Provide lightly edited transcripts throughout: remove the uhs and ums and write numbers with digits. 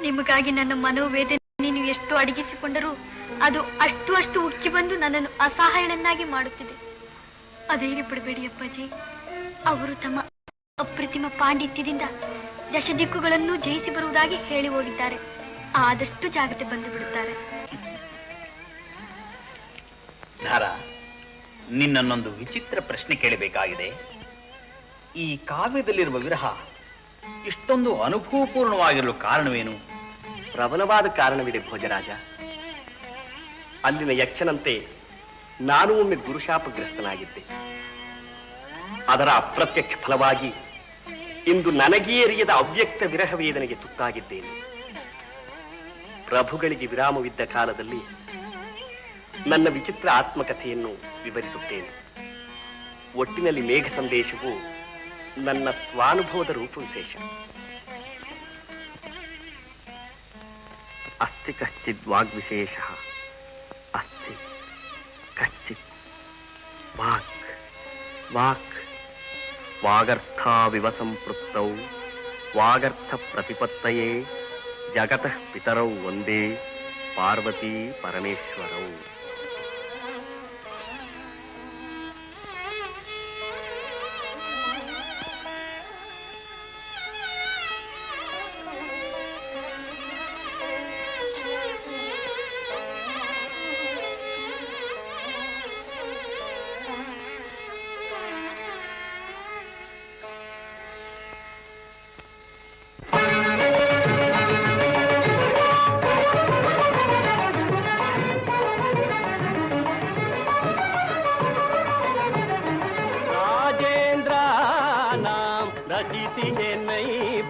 ನಿಮಗಾಗಿ ನನ್ನ ಮನೋವೇದನೆ ನೀವು ಎಷ್ಟು ಅಡಗಿಸಿಕೊಂಡರೂ ಅದು ಅಷ್ಟು ಉಕ್ಕಿ ಬಂದು ನನ್ನನ್ನು ಅಸಹಾಯಳನ್ನಾಗಿ ಮಾಡುತ್ತಿದೆ. ಅಧೈರ್ಯ ಪಡಬೇಡಿ ಅಪ್ಪಾಜಿ. ಅವರು ತಮ್ಮ ಅಪ್ರತಿಮ ಪಾಂಡಿತ್ಯದಿಂದ ದಶದಿಕ್ಕುಗಳನ್ನು ಜಯಿಸಿ ಬರುವುದಾಗಿ ಹೇಳಿ ಹೋಗಿದ್ದಾರೆ. ಆದಷ್ಟು ಜಾಗ್ರತೆ ಬಂದು ಬಿಡುತ್ತಾರೆ. ಧಾರಾ, ನಿನ್ನನ್ನೊಂದು ವಿಚಿತ್ರ ಪ್ರಶ್ನೆ ಕೇಳಬೇಕಾಗಿದೆ. ಈ ಕಾವ್ಯದಲ್ಲಿರುವ ವಿರಹ ಇಷ್ಟೊಂದು ಅನುಭವಪೂರ್ಣವಾಗಿರಲು ಕಾರಣವೇನು? ಪ್ರಬಲವಾದ ಕಾರಣವಿದೆ ಭೋಜರಾಜ. ಅಲ್ಲಿನ ಯಕ್ಷನಂತೆ ನಾನು ಒಮ್ಮೆ ಗುರುಶಾಪಗ್ರಸ್ತನಾಗಿದ್ದೆ. ಅದರ ಅಪ್ರತ್ಯಕ್ಷ ಫಲವಾಗಿ ಇಂದು ನನಗೇ ಅರಿಯದ ಅವ್ಯಕ್ತ ವಿರಹ ವೇದನೆಗೆ ತುತ್ತಾಗಿದ್ದೇನೆ. ಪ್ರಭುಗಳಿಗೆ ವಿರಾಮವಿದ್ದ ಕಾಲದಲ್ಲಿ ನನ್ನ ವಿಚಿತ್ರ ಆತ್ಮಕಥೆಯನ್ನು ವಿವರಿಸುತ್ತೇನೆ. ಒಟ್ಟಿನಲ್ಲಿ ಮೇಘ ಸಂದೇಶವು ನನ್ನ ಸ್ವಾನುಭವದ ರೂಪವಿಶೇಷ. ಅಸ್ತಿ ಕಶ್ಚಿದ್ ವಾಗ್ವಿಶೇಷ, ಅಸ್ತಿ ಕಶ್ಚಿತ್ ವಾಕ್ ವಾಕ್ ವಾಗರ್ಥಾವಿವ ಸಂಪೃಕ್ತೌ ವಾಗರ್ಥ ಪ್ರತಿಪತ್ತಯೇ ಜಗತಃ ಪಿತರೌ ಒಂದೇ ಪಾರ್ವತೀ ಪರಮೇಶ್ವರೌ.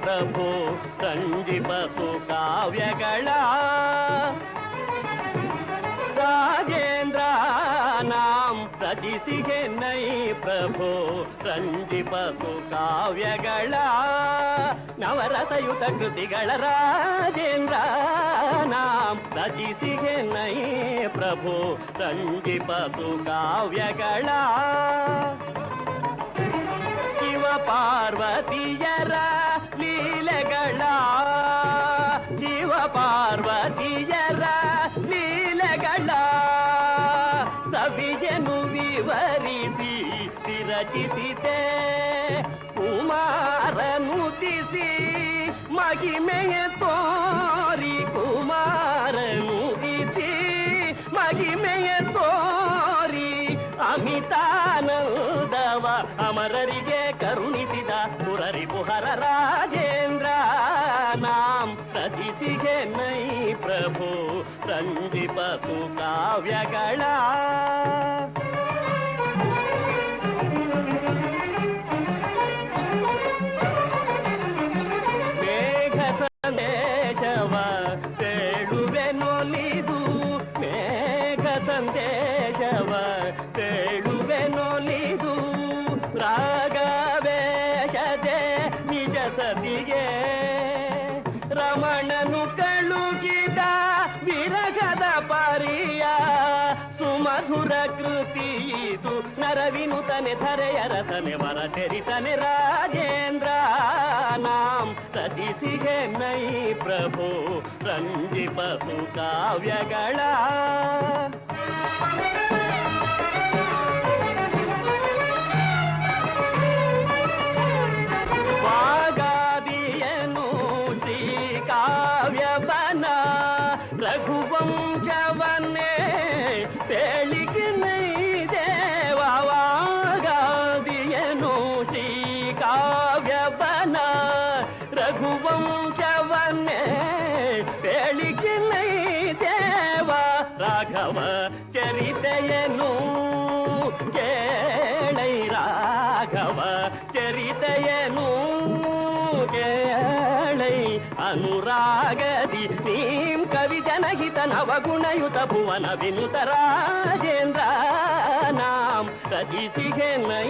ಪ್ರಭು ಸಂಜೀಪಸು ಕಾವ್ಯಗಳ ರಾಜೇಂದ್ರ ನಾಂ ರಚಿಸಿಗೆ ನೈ ಪ್ರಭು ಸಂಜೀಪಸು ಕಾವ್ಯಗಳ ನವರಸಯುತ ಕೃತಿಗಳ ರಾಜೇಂದ್ರ ನಾಂ ರಚಿಸಿಗೆ ನೈ ಪ್ರಭು ಸಂಜೀಪಸು ಕಾವ್ಯಗಳ ಶಿವ ಪಾರ್ವತಿಯರ ಲೀಲೆಗಳ ಶಿವ ಪಾರ್ವತಿಯರ ಲೀಲೆಗಳ ಸವಿಜನು ವಿವರಿಸಿ ವಿರಚಿಸಿದೆ ಕುಮಾರನುತಿಸಿ ಮಹಿಮೆಯ ತೋರಿ ಕುಮಾರನುತಿಸಿ ಮಹಿಮೆಯ ತೋರಿ ಅಮಿತಾನಂದವ ಅಮರರಿಗೆ ಕರುಣಿಸಿದ ಪುರರಿಪುಹರ ರಾಜೇಂದ್ರ ನಾಂ ರಚಿಸಿಗೆ ನೈ ಪ್ರಭು ರಂಜಿಪಸು ಕಾವ್ಯಗಳ ಮೇಘ ಸಂದೇಶವ ತೇಳುವೆನೊಲಿದು ಮೇಘ ಸಂದೇಶವ ತೇಳುವೆನೊಲಿದು ರಾಗವೇಶದೆ ನಿಜ ಸತಿಗೆ ರಮಣನು ಕಳುಗಿದ ವಿರಗದ ಪರಿಯ ಸುಮಧುರ ಕೃತಿ ಇದು ನರವಿನುತನೆ ಧರೆಯ ರಸನೆ ವರ ತೆರಿತನೆ ರಾಜೇಂದ್ರ ನಾಂ ರಚಿಸಿಗೆ ನೈ ಪ್ರಭು ರಂಜಿಪಸು ಕಾವ್ಯಗಳ ವಾಗಾದಿಯನು ಶ್ರೀ ಕಾವ್ಯವನ ರಘುವಂಶವನ್ನೇ ಪೇಳಿಗೆ ನೈ ದೇವ ವಾಗಾದಿಯನು ಶ್ರೀ ಕಾವ್ಯವನ ರಘುವಂಶವನ್ನೇ ಪೇಳಿಗೆ ನೈ ದೇವ ರಾಘವ ಚರಿತೆಯನು ಕೇಳೈ ರಾಘವ ಚರಿತೆಯನು ಕೇಳೈ ಅನುರಾಗದಿ ನೀಂ ಕವಿ ಜನಹಿತ ನವಗುಣಯುತ ಭುವನ ವಿನುತ ರಾಜೇಂದ್ರ ನಾಂ ರಚಿಸಿಗೆ ನೈ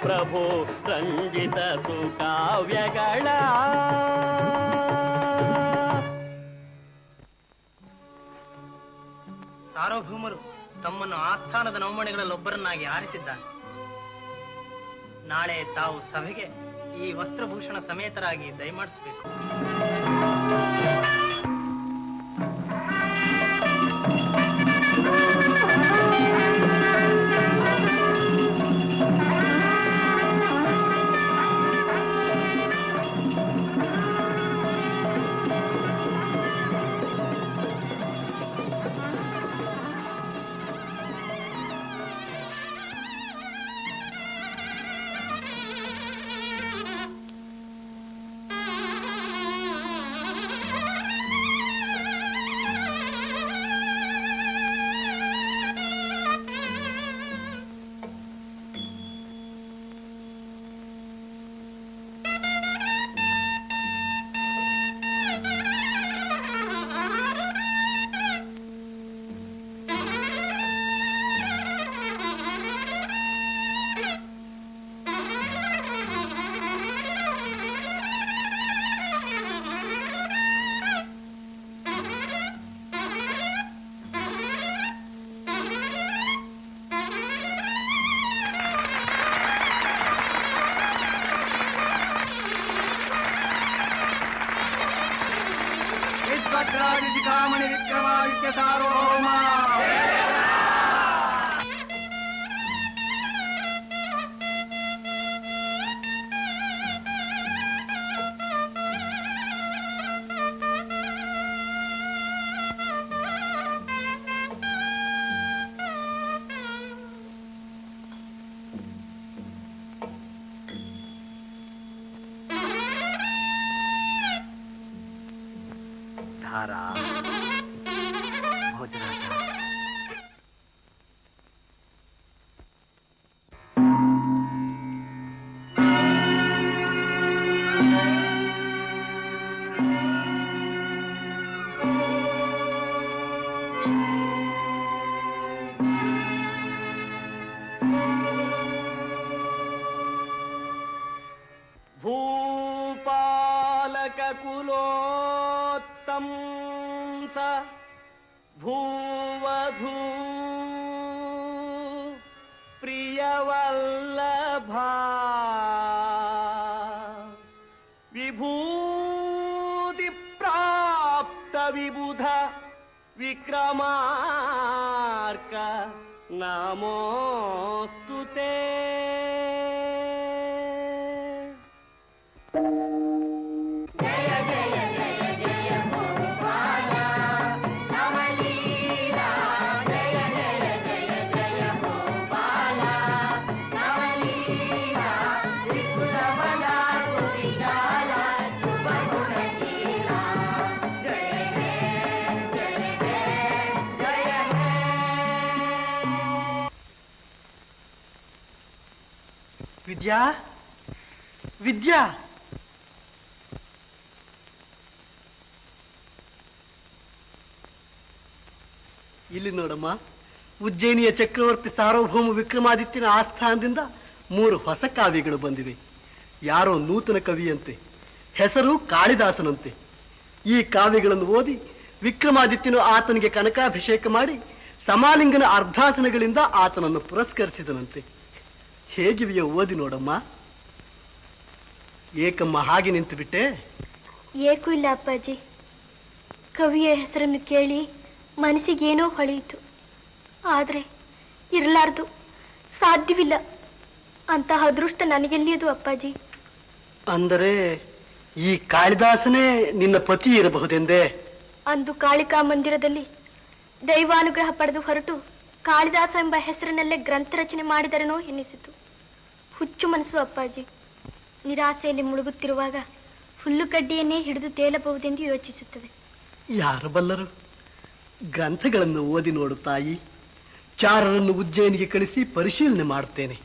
ಪ್ರಭು ರಂಜಿತ ಸುಕಾವ್ಯಗಳ ಸಾರ್ವಭೌಮರು ತಮ್ಮನ್ನು ಆಸ್ಥಾನದ ನವಮಣಿಗಳಲ್ಲೊಬ್ಬರನ್ನಾಗಿ ಆರಿಸಿದ್ದಾನೆ. ನಾಳೆ ತಾವು ಸಭೆಗೆ ಈ ವಸ್ತ್ರಭೂಷಣ ಸಮೇತರಾಗಿ ದಯಮಾಡಿಸಬೇಕು. ಭದ್ರಾಜಿಕಾಮಣಿ ವಿಕ್ರಮಾದಿತ್ಯ ಸಾರ್ವಭೌಮ. ಧಾರಾ ಭೋಜರಾಜ. ಭೂಪಾಲಕ ಕುಲೋತ್ತಮ ಭೂವಧೂ ಪ್ರಿಯವಲ್ಲಭ ವಿಭೂತಿ ಪ್ರಾಪ್ತ ವಿಬುಧ ವಿಕ್ರಮಾರ್ಕ ನಮೋಸ್ತುತೇ. ವಿದ್ಯಾ, ವಿದ್ಯಾ, ಇಲ್ಲಿ ನೋಡಮ್ಮ. ಉಜ್ಜಯಿನಿಯ ಚಕ್ರವರ್ತಿ ಸಾರ್ವಭೌಮ ವಿಕ್ರಮಾದಿತ್ಯನ ಆಸ್ಥಾನದಿಂದ 3 ಹೊಸ ಕಾವ್ಯಗಳು ಬಂದಿವೆ. ಯಾರೋ ನೂತನ ಕವಿಯಂತೆ, ಹೆಸರು ಕಾಳಿದಾಸನಂತೆ. ಈ ಕಾವ್ಯಗಳನ್ನು ಓದಿ ವಿಕ್ರಮಾದಿತ್ಯನು ಆತನಿಗೆ ಕನಕಾಭಿಷೇಕ ಮಾಡಿ ಸಮಾಲಿಂಗನ ಅರ್ಧಾಸನಗಳಿಂದ ಆತನನ್ನು ಪುರಸ್ಕರಿಸಿದನಂತೆ. ಹೇಗಿವೆಯೋ ಓದಿ ನೋಡಮ್ಮ. ಏಕಮ್ಮ ಹಾಗೆ ನಿಂತು ಬಿಟ್ಟೆ? ಏಕೂ ಇಲ್ಲ ಅಪ್ಪಾಜಿ. ಕವಿಯ ಹೆಸರನ್ನು ಕೇಳಿ ಮನಸ್ಸಿಗೇನೋ ಹೊಳೆಯಿತು. ಆದ್ರೆ ಇರಲಾರ್ದು, ಸಾಧ್ಯವಿಲ್ಲ. ಅಂತಹ ಅದೃಷ್ಟ ನನಗೆಲ್ಲಿಯದು ಅಪ್ಪಾಜಿ. ಅಂದರೆ ಈ ಕಾಳಿದಾಸನೇ ನಿನ್ನ ಪತಿ ಇರಬಹುದೆಂದೇ? ಅಂದು ಕಾಳಿಕಾ ಮಂದಿರದಲ್ಲಿ ದೈವಾನುಗ್ರಹ ಪಡೆದು ಹೊರಟು ಕಾಳಿದಾಸ ಎಂಬ ಹೆಸರಿನಲ್ಲೇ ಗ್ರಂಥ ರಚನೆ ಮಾಡಿದರನೋ ಎನ್ನಿಸಿತು. ಹುಚ್ಚು ಮನಸ್ಸು ಅಪ್ಪಾಜಿ. ನಿರಾಸೆಯಲ್ಲಿ ಮುಳುಗುತ್ತಿರುವಾಗ ಹುಲ್ಲುಗಡ್ಡಿಯನ್ನೇ ಹಿಡಿದು ತೇಲಬಹುದೆಂದು ಯೋಚಿಸುತ್ತದೆ. ಯಾರು ಬಲ್ಲರು? ಗ್ರಂಥಗಳನ್ನು ಓದಿ ನೋಡು ತಾಯಿ. ಚಾರರನ್ನು ಉಜ್ಜಯಿನಿಗೆ ಕಳಿಸಿ ಪರಿಶೀಲನೆ ಮಾಡುತ್ತೇನೆ.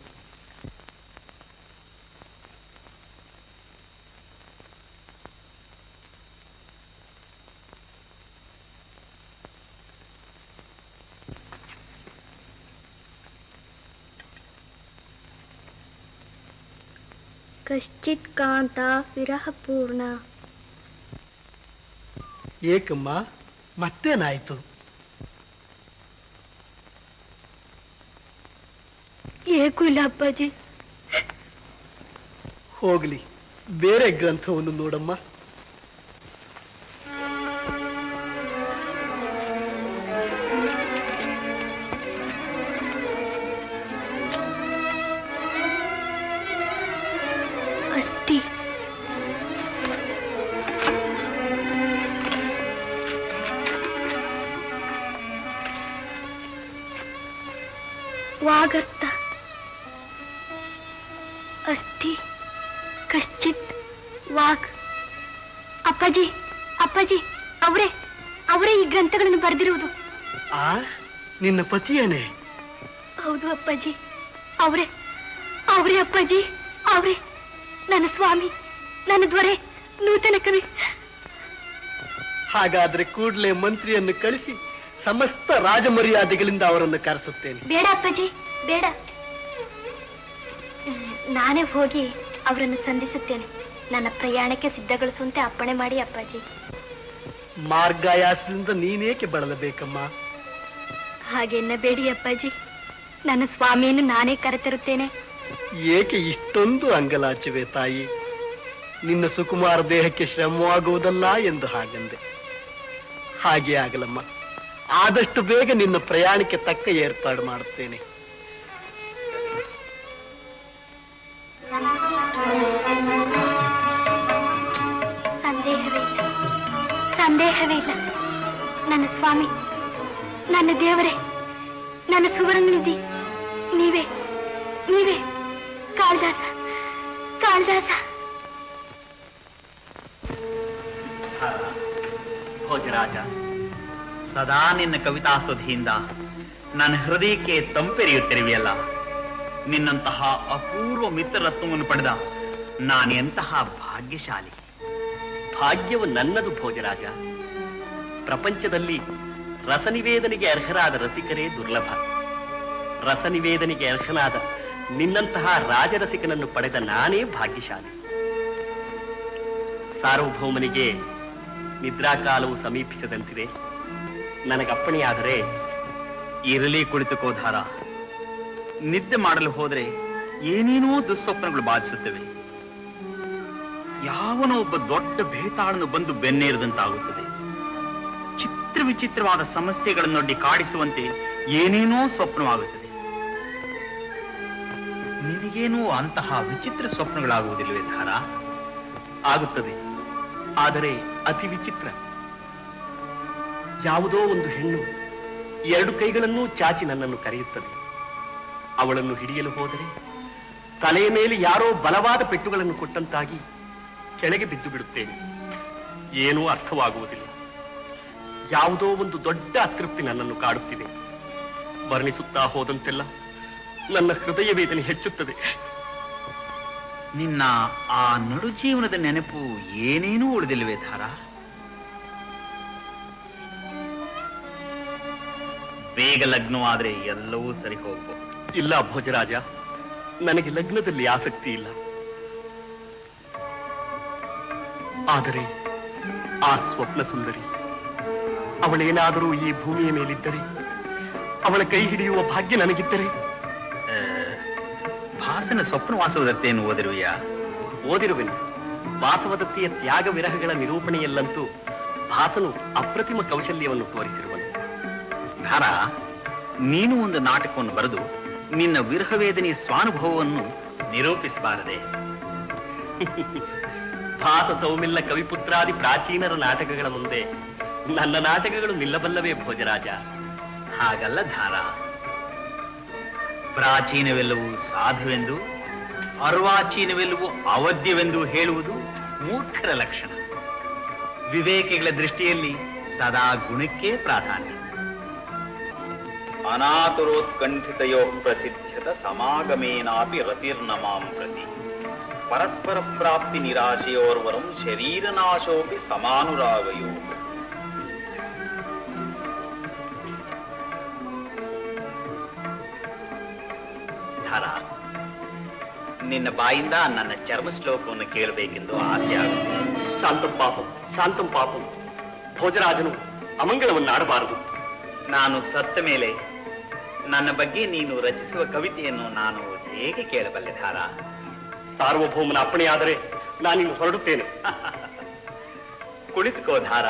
ಕಶ್ಚಿತ್ ಕಾಂತ ವಿರಹ ಪೂರ್ಣ. ಏಕಮ್ಮ, ಮತ್ತೇನಾಯ್ತು? ಏಕೂ ಇಲ್ಲ ಅಪ್ಪಾಜಿ. ಹೋಗ್ಲಿ, ಬೇರೆ ಗ್ರಂಥವನ್ನು ನೋಡಮ್ಮ. ಅಸ್ತಿ. ವಾಗರ್ತ. ಅಸ್ತಿ ಕಶ್ಚಿತ್ ವಾಗ್. ಅಪ್ಪಾಜಿ, ಅಪ್ಪಾಜಿ, ಅವರೇ ಈ ಗ್ರಂಥಗಳನ್ನು ಬರೆದಿರುವುದು. ನಿನ್ನ ಪತಿಯೇನೆ? ಹೌದು ಅಪ್ಪಾಜಿ, ಅವರೇ ಅಪ್ಪಾಜಿ, ಅವರೇ ನನ್ನ ಸ್ವಾಮಿ, ನನ್ನ ದೊರೆ, ನೂತನ ಕವಿ. ಹಾಗಾದ್ರೆ ಕೂಡಲೇ ಮಂತ್ರಿಯನ್ನು ಕಳಿಸಿ ಸಮಸ್ತ ರಾಜಮರ್ಯಾದೆಗಳಿಂದ ಅವರನ್ನು ಕರೆಸುತ್ತೇನೆ. ಬೇಡ ಅಪ್ಪಾಜಿ, ಬೇಡ. ನಾನೇ ಹೋಗಿ ಅವರನ್ನು ಸಂಧಿಸುತ್ತೇನೆ. ನನ್ನ ಪ್ರಯಾಣಕ್ಕೆ ಸಿದ್ಧಗೊಳಿಸುವಂತೆ ಅಪ್ಪಣೆ ಮಾಡಿ ಅಪ್ಪಾಜಿ. ಮಾರ್ಗಾಯಾಸದಿಂದ ನೀನೇಕೆ ಬಳಲಬೇಕಮ್ಮ? ಹಾಗೆನ್ನಬೇಡಿ ಅಪ್ಪಾಜಿ. ನನ್ನ ಸ್ವಾಮಿಯನ್ನು ನಾನೇ ಕರೆತರುತ್ತೇನೆ. ಏಕೆ ಇಷ್ಟೊಂದು ಅಂಗಲಾಚುವೆ ತಾಯಿ? ನಿನ್ನ ಸುಕುಮಾರ ದೇಹಕ್ಕೆ ಶ್ರಮವಾಗುವುದಲ್ಲ ಎಂದು ಹಾಗಂದೆ. ಹಾಗೆ ಆಗಲಮ್ಮ. ಆದಷ್ಟು ಬೇಗ ನಿನ್ನ ಪ್ರಯಾಣಕ್ಕೆ ತಕ್ಕ ಏರ್ಪಾಡು ಮಾಡುತ್ತೇನೆ. ಸಂದೇಹವೇ ಇಲ್ಲ. ನನ್ನ ಸ್ವಾಮಿ, ನನ್ನ ದೇವರೇ, ನನ್ನ ಸುವರ್ಣ ನಿಧಿ ನೀವೇ, ನೀವೇ ಕಾಳಿದಾಸ, ಕಾಳಿದಾಸ. ಭೋಜರಾಜ, ಸದಾ ನಿನ್ನ ಕವಿತಾಸುಧಿಯಿಂದ ನನ್ನ ಹೃದಯಕ್ಕೆ ತಂಪೆರೆಯುತ್ತಿರುವೆಯಲ್ಲ. ನಿನ್ನಂತಹ ಅಪೂರ್ವ ಮಿತ್ರರತ್ನವನ್ನು ಪಡೆದ ನಾನೆಂತಹ ಭಾಗ್ಯಶಾಲಿ. ಭಾಗ್ಯವು ನನ್ನದು ಭೋಜರಾಜ. ಪ್ರಪಂಚದಲ್ಲಿ ರಸನಿವೇದನೆಗೆ ಅರ್ಹರಾದ ರಸಿಕರೇ ದುರ್ಲಭ. ರಸನಿವೇದನೆಗೆ ಅರ್ಹನಾದ ನಿನ್ನಂತಹ ರಾಜರಸಿಕನನ್ನು ಪಡೆದ ನಾನೇ ಭಾಗ್ಯಶಾಲಿ. ಸಾರ್ವಭೌಮನಿಗೆ ನಿದ್ರಾಕಾಲವು ಸಮೀಪಿಸದಂತಿದೆ. ನನಗಪ್ಪಣೆಯಾದರೆ ಇರಲಿ, ಕುಳಿತುಕೋಧಾರ. ನಿದ್ದೆ ಮಾಡಲು ಹೋದರೆ ಏನೇನೋ ದುಸ್ವಪ್ನಗಳು ಬಾಧಿಸುತ್ತವೆ. ಯಾವನೋ ಒಬ್ಬ ದೊಡ್ಡ ಬೇತಾಳನ್ನು ಬಂದು ಬೆನ್ನೇರಿದಂತಾಗುತ್ತದೆ. ಚಿತ್ರ ವಿಚಿತ್ರವಾದ ಸಮಸ್ಯೆಗಳನ್ನೊಡ್ಡಿ ಕಾಡಿಸುವಂತೆ ಏನೇನೋ ಸ್ವಪ್ನವಾಗುತ್ತದೆ. ನಿನಗೇನೂ ಅಂತಹ ವಿಚಿತ್ರ ಸ್ವಪ್ನಗಳಾಗುವುದಿಲ್ಲವೇ ಧಾರ? ಆಗುತ್ತದೆ, ಆದರೆ ಅತಿ ವಿಚಿತ್ರ. ಯಾವುದೋ ಒಂದು ಹೆಣ್ಣು 2 ಕೈಗಳನ್ನೂ ಚಾಚಿ ನನ್ನನ್ನು ಕರೆಯುತ್ತದೆ. ಅವಳನ್ನು ಹಿಡಿಯಲು ಹೋದರೆ ತಲೆಯ ಮೇಲೆ ಯಾರೋ ಬಲವಾದ ಪೆಟ್ಟುಗಳನ್ನು ಕೊಟ್ಟಂತಾಗಿ ಕೆಳಗೆ ಬಿದ್ದು ಬಿಡುತ್ತೇನೆ. ಏನೂ ಅರ್ಥವಾಗುವುದಿಲ್ಲ. ಯಾವುದೋ ಒಂದು ದೊಡ್ಡ ಅತೃಪ್ತಿ ನನ್ನನ್ನು ಕಾಡುತ್ತಿದೆ. ವರ್ಣಿಸುತ್ತಾ ಹೋದಂತೆಲ್ಲ ನನ್ನ ಹೃದಯ ವೇದನೆ ಹೆಚ್ಚುತ್ತದೆ. ನಿನ್ನ ಆ ನಡು ಜೀವನದ ನೆನಪು ಏನೇನೂ ಉಳಿದಿಲ್ಲವೇ ಧಾರ? ಬೇಗ ಲಗ್ನವಾದ್ರೆ ಎಲ್ಲವೂ ಸರಿ ಹೋಗ್ಬೋದು. ಇಲ್ಲ ಭೋಜರಾಜ, ನನಗೆ ಲಗ್ನದಲ್ಲಿ ಆಸಕ್ತಿ ಇಲ್ಲ. ಆದರೆ ಆ ಸ್ವಪ್ನ ಸುಂದರಿ ಅವಳೇನಾದರೂ ಈ ಭೂಮಿಯ ಮೇಲಿದ್ದರೆ, ಅವಳ ಕೈ ಹಿಡಿಯುವ ಭಾಗ್ಯ ನನಗಿದ್ದರೆ. ಭಾಸನ ಸ್ವಪ್ನ ವಾಸವದತ್ತೆಯನ್ನು ಓದಿರುವೆಯಾ? ಓದಿರುವೆನು. ವಾಸವದತ್ತಿಯ ತ್ಯಾಗ ವಿರಹಗಳ ನಿರೂಪಣೆಯಲ್ಲಂತೂ ಭಾಸನು ಅಪ್ರತಿಮ ಕೌಶಲ್ಯವನ್ನು ತೋರಿಸಿರುವನು. ಧಾರ, ನೀನು ಒಂದು ನಾಟಕವನ್ನು ಬರೆದು ನಿನ್ನ ವಿರಹವೇದನೆಯ ಸ್ವಾನುಭವವನ್ನು ನಿರೂಪಿಸಬಾರದೆ? ಭಾಸ ಸೌಮಿಲ್ಲ ಕವಿಪುತ್ರಾದಿ ಪ್ರಾಚೀನರ ನಾಟಕಗಳ ಮುಂದೆ ನನ್ನ ನಾಟಕಗಳು ನಿಲ್ಲಬಲ್ಲವೇ ಭೋಜರಾಜ? ಹಾಗಲ್ಲ ಧಾರ. ಪ್ರಾಚೀನವೆಲ್ಲವೂ ಸಾಧುವೆಂದು, ಅರ್ವಾಚೀನವೆಲ್ಲವೂ ಅವಧ್ಯವೆಂದು ಹೇಳುವುದು ಮೂರ್ಖರ ಲಕ್ಷಣ. ವಿವೇಕಿಗಳ ದೃಷ್ಟಿಯಲ್ಲಿ ಸದಾ ಗುಣಕ್ಕೆ ಪ್ರಾಧಾನ್ಯ. ಅನಾತುರೋತ್ಕಂಠಿತಯೋ ಪ್ರಸಿದ್ಧತ ಸಮಾಗಮೇನಾಪಿ ರತಿರ್ನಮಾಂ ಪ್ರತಿ ಪರಸ್ಪರ ಪ್ರಾಪ್ತಿ ನಿರಾಶೆಯೋರ್ವರಂ ಶರೀರನಾಶೋಪಿ ಸಮಾನುರಾಗಯೋ. ಧಾರ, ನಿನ್ನ ಬಾಯಿಂದ ನನ್ನ ಚರ್ಮ ಶ್ಲೋಕವನ್ನು ಕೇಳಬೇಕೆಂದು ಆಸೆ ಆಗುತ್ತದೆ. ಶಾಂತಂ ಪಾಪಂ, ಶಾಂತಂ ಪಾಪಂ. ಭೋಜರಾಜನು ಅಮಂಗಳವನ್ನಾಡಬಾರದು. ನಾನು ಸತ್ತ ಮೇಲೆ ನನ್ನ ಬಗ್ಗೆ ನೀನು ರಚಿಸುವ ಕವಿತೆಯನ್ನು ನಾನು ಹೇಗೆ ಕೇಳಬಲ್ಲೆ ಧಾರ? ಸಾರ್ವಭೌಮನ ಅಪ್ಪಣೆಯಾದರೆ ನಾನಿನ್ನು ಹೊರಡುತ್ತೇನೆ. ಕುಳಿತುಕೋ ಧಾರ.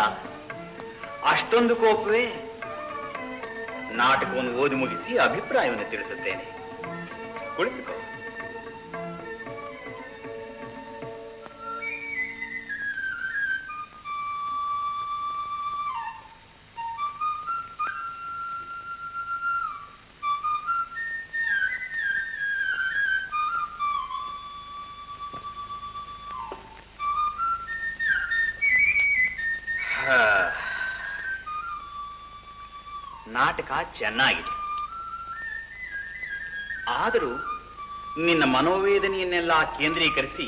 ಅಷ್ಟೊಂದು ಕೋಪವೇ? ನಾಟಕವನ್ನು ಓದಿ ಮುಗಿಸಿ ಅಭಿಪ್ರಾಯವನ್ನು ತಿಳಿಸುತ್ತೇನೆ. ಕುಳಿತುಕೋ. ನಾಟಕ ಚೆನ್ನಾಗಿದೆ. ಆದರೂ ನಿನ್ನ ಮನೋವೇದನೆಯನ್ನೆಲ್ಲ ಕೇಂದ್ರೀಕರಿಸಿ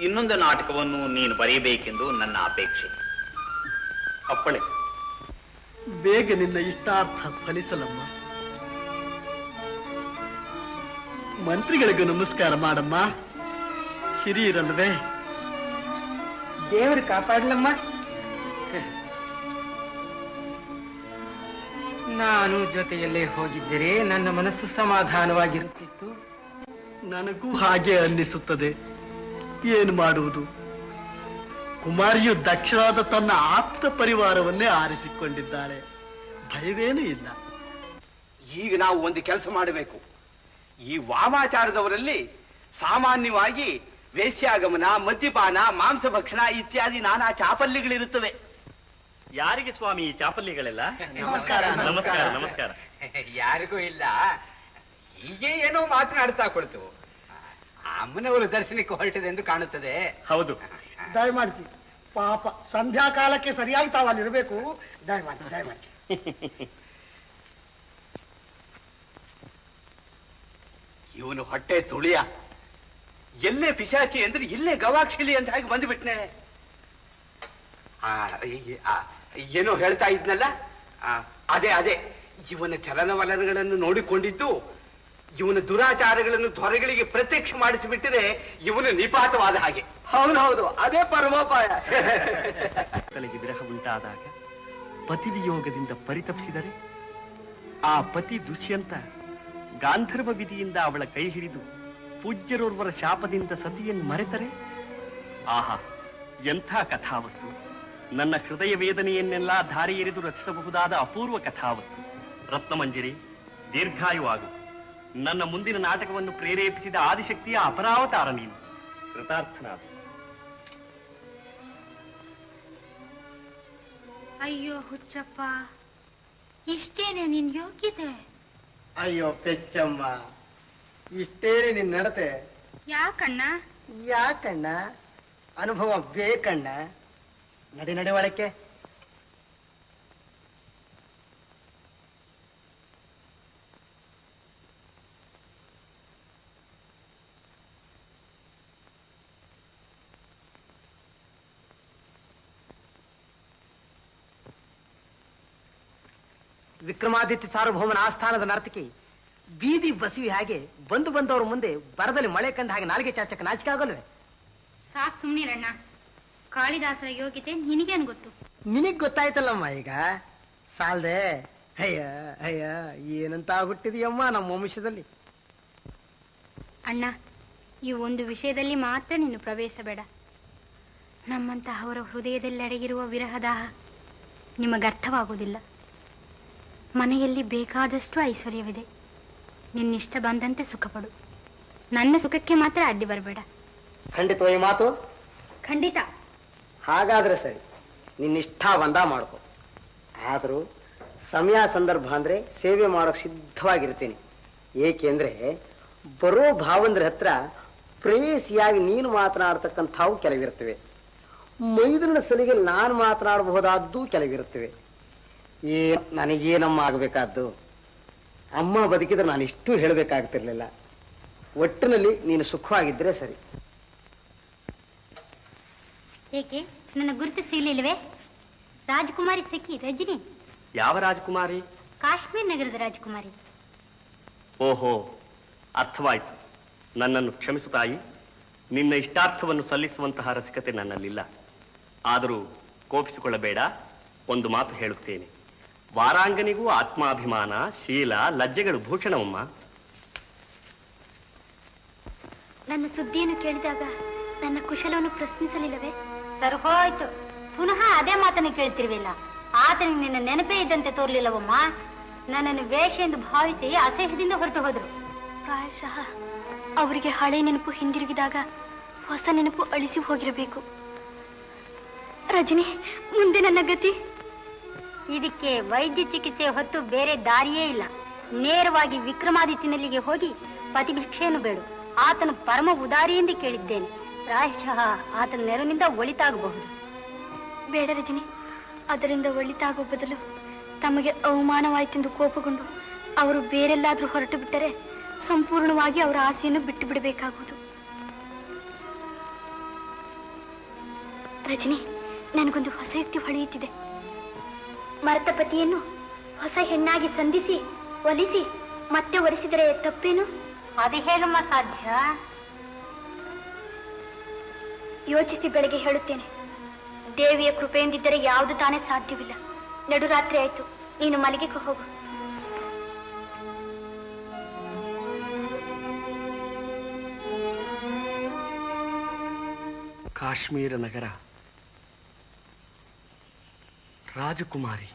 ಇನ್ನೊಂದು ನಾಟಕವನ್ನು ನೀನು ಬರೆಯಬೇಕೆಂದು ನನ್ನ ಅಪೇಕ್ಷೆ. ಅಪ್ಪಣೆ. ಬೇಗ ನಿನ್ನ ಇಷ್ಟಾರ್ಥ ಫಲಿಸಲಮ್ಮ. ಮಂತ್ರಿಗಳಿಗೂ ನಮಸ್ಕಾರ ಮಾಡಮ್ಮ. ಹಿರಿಯರಲ್ವೇ? ದೇವರು ಕಾಪಾಡಲಮ್ಮ. ನಾನು ಜೊತೆಯಲ್ಲೇ ಹೋಗಿದ್ದರೆ ನನ್ನ ಮನಸ್ಸು ಸಮಾಧಾನವಾಗಿರುತ್ತಿತ್ತು. ನನಗೂ ಹಾಗೆ ಅನ್ನಿಸುತ್ತದೆ. ಏನು ಮಾಡುವುದು? ಕುಮಾರಿಯು ದಕ್ಷರಾದ ತನ್ನ ಆಪ್ತ ಪರಿವಾರವನ್ನೇ ಆರಿಸಿಕೊಂಡಿದ್ದಾಳೆ. ಭಯವೇನೂ ಇಲ್ಲ. ಈಗ ನಾವು ಒಂದು ಕೆಲಸ ಮಾಡಬೇಕು. ಈ ವಾಮಾಚಾರದವರಲ್ಲಿ ಸಾಮಾನ್ಯವಾಗಿ ವೇಶ್ಯಾಗಮನ, ಮದ್ಯಪಾನ, ಮಾಂಸಭಕ್ಷಣ ಇತ್ಯಾದಿ ನಾನಾ ಚಾಪಲ್ಯಗಳಿರುತ್ತವೆ. ಯಾರಿಗೆ ಸ್ವಾಮಿ ಈ ಚಾಪಲ್ಯಗಳೆಲ್ಲ? ನಮಸ್ಕಾರ. ನಮಸ್ಕಾರ ನಮಸ್ಕಾರ. ಯಾರಿಗೂ ಇಲ್ಲ, ಹೀಗೆ ಏನೋ ಮಾತನಾಡ್ತಾ ಕೊಡ್ತು. ಅಮ್ಮನವರು ದರ್ಶನಕ್ಕೆ ಹೊರಟಿದೆ ಎಂದು ಕಾಣುತ್ತದೆ. ಹೌದು. ದಯಮಾಡಿಸಿ, ಪಾಪ ಸಂಧ್ಯಾ ಕಾಲಕ್ಕೆ ಸರಿಯಾಗಿ ತಾವು ಅಲ್ಲಿರಬೇಕು. ದಯಮಾಡಿಸಿ. ಇವನು ಹೊಟ್ಟೆ ತುಳಿಯ, ಎಲ್ಲೇ ಪಿಶಾಚಿ ಅಂದ್ರೆ ಇಲ್ಲೇ ಗವಾಕ್ಷಿಲಿ ಅಂತ ಹಾಗೆ ಬಂದುಬಿಟ್ನೆ. ಏನೋ ಹೇಳ್ತಾ ಇದ್ನಲ್ಲ, ಅದೇ ಇವನ ಚಲನವಲನಗಳನ್ನು ನೋಡಿಕೊಂಡಿದ್ದು ಇವನ ದುರಾಚಾರಗಳನ್ನು ದೊರೆಗಳಿಗೆ ಪ್ರತ್ಯಕ್ಷ ಮಾಡಿಸಿಬಿಟ್ಟರೆ ಇವನು ನಿಪಾತವಾದ ಹಾಗೆ. ಹೌದು, ಅದೇ ಪರಮೋಪಾಯ. ಮಕ್ಕಳಿಗೆ ವಿರಹ ಉಂಟಾದಾಗ ಪತಿವಿಯೋಗದಿಂದ ಪರಿತಪಿಸಿದರೆ ಆ ಪತಿ ದುಷ್ಯಂತ ಗಾಂಧರ್ವ ವಿಧಿಯಿಂದ ಅವಳ ಕೈ ಹಿಡಿದು ಪೂಜ್ಯರೋರ್ವರ ಶಾಪದಿಂದ ಸತಿಯನ್ನು ಮರೆತರೆ, ಆಹಾ ಎಂಥ ಕಥಾವಸ್ತು! ನನ್ನ ಹೃದಯ ವೇದನೆಯನ್ನೆಲ್ಲ ಧಾರೆ ಎರೆದು ರಚಿಸಬಹುದಾದ ಅಪೂರ್ವ ಕಥಾವಸ್ತು. ರತ್ನಮಂಜರಿ, ದೀರ್ಘಾಯುವಾಗು. ನನ್ನ ಮುಂದಿನ ನಾಟಕವನ್ನು ಪ್ರೇರೇಪಿಸಿದ ಆದಿಶಕ್ತಿಯ ಅಪರಾವತಾರ ನೀನು. ಕೃತಾರ್ಥನಾದ. ಅಯ್ಯೋ ಹುಚ್ಚಪ್ಪ, ಇಷ್ಟೇನೆ ನಿನ್ ಯೋಗ್ಯತೆ? ಅಯ್ಯೋ ಪೆಚ್ಚಮ್ಮ, ಇಷ್ಟೇನೆ ನಿನ್ನ ನಡತೆ? ಯಾಕಣ್ಣ ಅನುಭವ ಬೇಕಣ್ಣ. ನಡಿ ಒಳಕ್ಕೆ. ವಿಕ್ರಮಾದಿತ್ಯ ಸಾರ್ವಭೌಮನ ಆಸ್ಥಾನದ ನರ್ತಕಿ ಬೀದಿ ಬಸವಿ ಹಾಗೆ ಬಂದವರ ಮುಂದೆ ಬರದಲ್ಲಿ ಮಳೆ ಕಂಡ ಹಾಗೆ ನಾಲ್ಗೆ ಚಾಚಕ್ಕೆ ನಾಚಿಕೆ ಆಗೋಲ್ವೇ? ಸಾಕ್ ಸುಮ್ನಿರಣ್ಣ. ಕಾಳಿದಾಸರ ಯೋಗ್ಯತೆ ನಿನಗೇನ್ ಗೊತ್ತು? ನಿನಗ್ ಗೊತ್ತಾಯ್ತಲ್ಲಮ್ಮ ಈಗ. ಸಾಲ್ದೆ? ಅಯ್ಯ ಏನಂತ ಆಗ್ಬಿಟ್ಟಿದೆಯಮ್ಮ ನಮ್ಮ ವಂಶದಲ್ಲಿ. ಅಣ್ಣ, ಈ ಒಂದು ವಿಷಯದಲ್ಲಿ ಮಾತ್ರ ನೀನು ಪ್ರವೇಶ ಬೇಡ. ನಮ್ಮಂತಹವರ ಹೃದಯದಲ್ಲಿ ಅಡಗಿರುವ ವಿರಹದಾಹ ನಿಮಗರ್ಥವಾಗುವುದಿಲ್ಲ. ಮನೆಯಲ್ಲಿ ಬೇಕಾದಷ್ಟು ಐಶ್ವರ್ಯವಿದೆ. ನಿನ್ನಿಷ್ಟ ಬಂದಂತೆ ಸುಖಪಡು. ನನ್ನ ಸುಖಕ್ಕೆ ಮಾತ್ರ ಅಡ್ಡಿ ಬರಬೇಡ. ಖಂಡಿತ ಈ ಮಾತು? ಖಂಡಿತ. ಹಾಗಾದ್ರೆ ಸರಿ, ನಿನ್ನಿಷ್ಟ ಬಂದ ಮಾಡ್ಕೊ. ಆದ್ರೂ ಸಮಯ ಸಂದರ್ಭ ಅಂದ್ರೆ ಸೇವೆ ಮಾಡೋಕ್ ಸಿದ್ಧವಾಗಿರ್ತೀನಿ. ಏಕೆಂದ್ರೆ ಬರೋ ಭಾವಂದ್ರ ಹತ್ರ ಪ್ರೇಯಸಿಯಾಗಿ ನೀನು ಮಾತನಾಡ್ತಕ್ಕಂಥವು ಕೆಲವಿರ್ತವೆ. ಮೈದುನ ಸಲಿಗೆ ನಾನು ಮಾತನಾಡಬಹುದಾದ್ದು ಕೆಲವಿರುತ್ತವೆ. ನನಗೇನಮ್ಮ ಆಗಬೇಕಾದ್ದು? ಅಮ್ಮ ಬದುಕಿದ್ರೆ ನಾನು ಇಷ್ಟು ಹೇಳಬೇಕಾಗ್ತಿರ್ಲಿಲ್ಲ. ಒಟ್ಟಿನಲ್ಲಿ ನೀನು ಸುಖವಾಗಿದ್ರೆ ಸರಿ. ಏಕೆ, ನನ್ನ ಗುರುತಿಸಲಿಲ್ಲವೇ? ರಾಜಕುಮಾರಿ ಸಖಿ ರಜನಿ. ಯಾವ ರಾಜಕುಮಾರಿ? ಕಾಶ್ಮೀರ್ ನಗರದ ರಾಜಕುಮಾರಿ. ಓಹೋ, ಅರ್ಥವಾಯ್ತು. ನನ್ನನ್ನು ಕ್ಷಮಿಸು ತಾಯಿ. ನಿನ್ನ ಇಷ್ಟಾರ್ಥವನ್ನು ಸಲ್ಲಿಸುವಂತಹ ರಸಿಕತೆ ನನ್ನಲ್ಲಿಲ್ಲ. ಆದರೂ ಕೋಪಿಸಿಕೊಳ್ಳಬೇಡ. ಒಂದು ಮಾತು ಹೇಳುತ್ತೇನೆ. ವಾರಾಂಗನಿಗೂ ಆತ್ಮಾಭಿಮಾನ, ಶೀಲ, ಲಜ್ಜೆಗಳು ಭೂಷಣವಮ್ಮ. ನನ್ನ ಸುದ್ದಿಯನ್ನು ಕೇಳಿದಾಗ ನನ್ನ ಕುಶಲವನ್ನು ಪ್ರಶ್ನಿಸಲಿಲ್ಲವೇ? ಸರ್ ಹೋಯ್ತು, ಪುನಃ ಅದೇ ಮಾತನ್ನು ಕೇಳ್ತಿರ್ವಿಲ್ಲ. ಆತನಿಗೆ ನಿನ್ನ ನೆನಪೇ ಇದ್ದಂತೆ ತೋರ್ಲಿಲ್ಲವಮ್ಮ. ನನ್ನನ್ನು ವೇಷ ಎಂದು ಭಾವಿಸಿ ಅಸಹ್ಯದಿಂದ ಹೊರಟು ಹೋದ್ರು. ಪ್ರಾಯಶಃ ಅವರಿಗೆ ಹಳೆ ನೆನಪು ಹಿಂದಿರುಗಿದಾಗ ಹೊಸ ನೆನಪು ಅಳಿಸಿ ಹೋಗಿರಬೇಕು. ರಜನಿ, ಮುಂದೆ ನನ್ನ ಗತಿ? ಇದಕ್ಕೆ ವೈದ್ಯ ಚಿಕಿತ್ಸೆ ಹೊತ್ತು ಬೇರೆ ದಾರಿಯೇ ಇಲ್ಲ. ನೇರವಾಗಿ ವಿಕ್ರಮಾದಿತ್ಯನಲ್ಲಿಗೆ ಹೋಗಿ ಪತಿಭಿಕ್ಷೆಯನ್ನು ಬೇಡು. ಆತನು ಪರಮ ಉದಾರಿಯಿಂದ ಕೇಳಿದ್ದೇನೆ. ಪ್ರಾಯಶಃ ಆತನ ನೆರವಿನಿಂದ ಒಳಿತಾಗಬಹುದು. ಬೇಡ ರಜನಿ, ಅದರಿಂದ ಒಳಿತಾಗುವ ಬದಲು ತಮಗೆ ಅವಮಾನವಾಯಿತೆಂದು ಕೋಪಗೊಂಡು ಅವರು ಬೇರೆಲ್ಲಾದ್ರೂ ಹೊರಟು ಬಿಟ್ಟರೆ ಸಂಪೂರ್ಣವಾಗಿ ಅವರ ಆಸೆಯನ್ನು ಬಿಟ್ಟು ಬಿಡಬೇಕಾಗುವುದು. ರಜನಿ, ನನಗೊಂದು ಹೊಸ ಯುಕ್ತಿ ಹೊಳೆಯುತ್ತಿದೆ. ಮರೆತ ಪತಿಯನ್ನು ಹೊಸ ಹೆಣ್ಣಾಗಿ ಸಂಧಿಸಿ ಒಲಿಸಿ ಮತ್ತೆ ಒರೆಸಿದರೆ ತಪ್ಪೇನು? ಅದು ಹೇಗಮ್ಮ ಸಾಧ್ಯ? ಯೋಚಿಸಿ ಬೆಳಗ್ಗೆ ಹೇಳುತ್ತೇನೆ. ದೇವಿಯ ಕೃಪೆಯೊಂದಿದ್ದರೆ ಯಾವುದು ತಾನೇ ಸಾಧ್ಯವಿಲ್ಲ. ನಡುರಾತ್ರಿ ಆಯ್ತು, ನೀನು ಮಲಗಿಗೆ ಹೋಗು. ಕಾಶ್ಮೀರ ನಗರ ರಾಜಕುಮಾರಿ.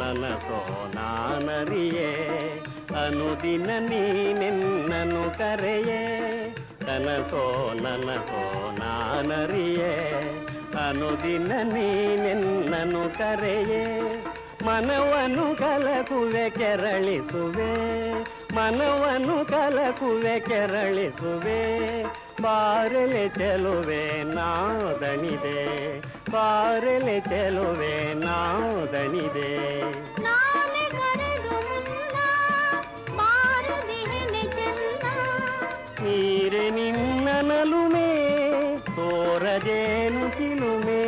ನನಸೋ ನಾನರಿಯೇ ಅನುದಿನ ನೀನೆನ್ನನು ಕರೆಯೇ. ಕನಸೋ ನನಸೋ ನಾನರಿಯೇ ಅನುದಿನ ನೀನೆನ್ನನು ಕರೆಯೇ. ಮನವನ್ನು ಕಲಕುವೆ ಕೆರಳಿಸುವೆ, ಮನವನ್ನು ಕಲಕುವೆ ಕೆರಳಿಸುವೆ. ಬಾರೆಲೆ ಚೆಲುವೆ ನಾದನಿದೆ, ಬಾರೆಲೆ ಚೆಲುವೆ ನಾದನಿದೆ. ನೀರೆ ನಿನ್ನ ನಲುಮೆ ತೋರದೇನು ಚಿಲುಮೆ.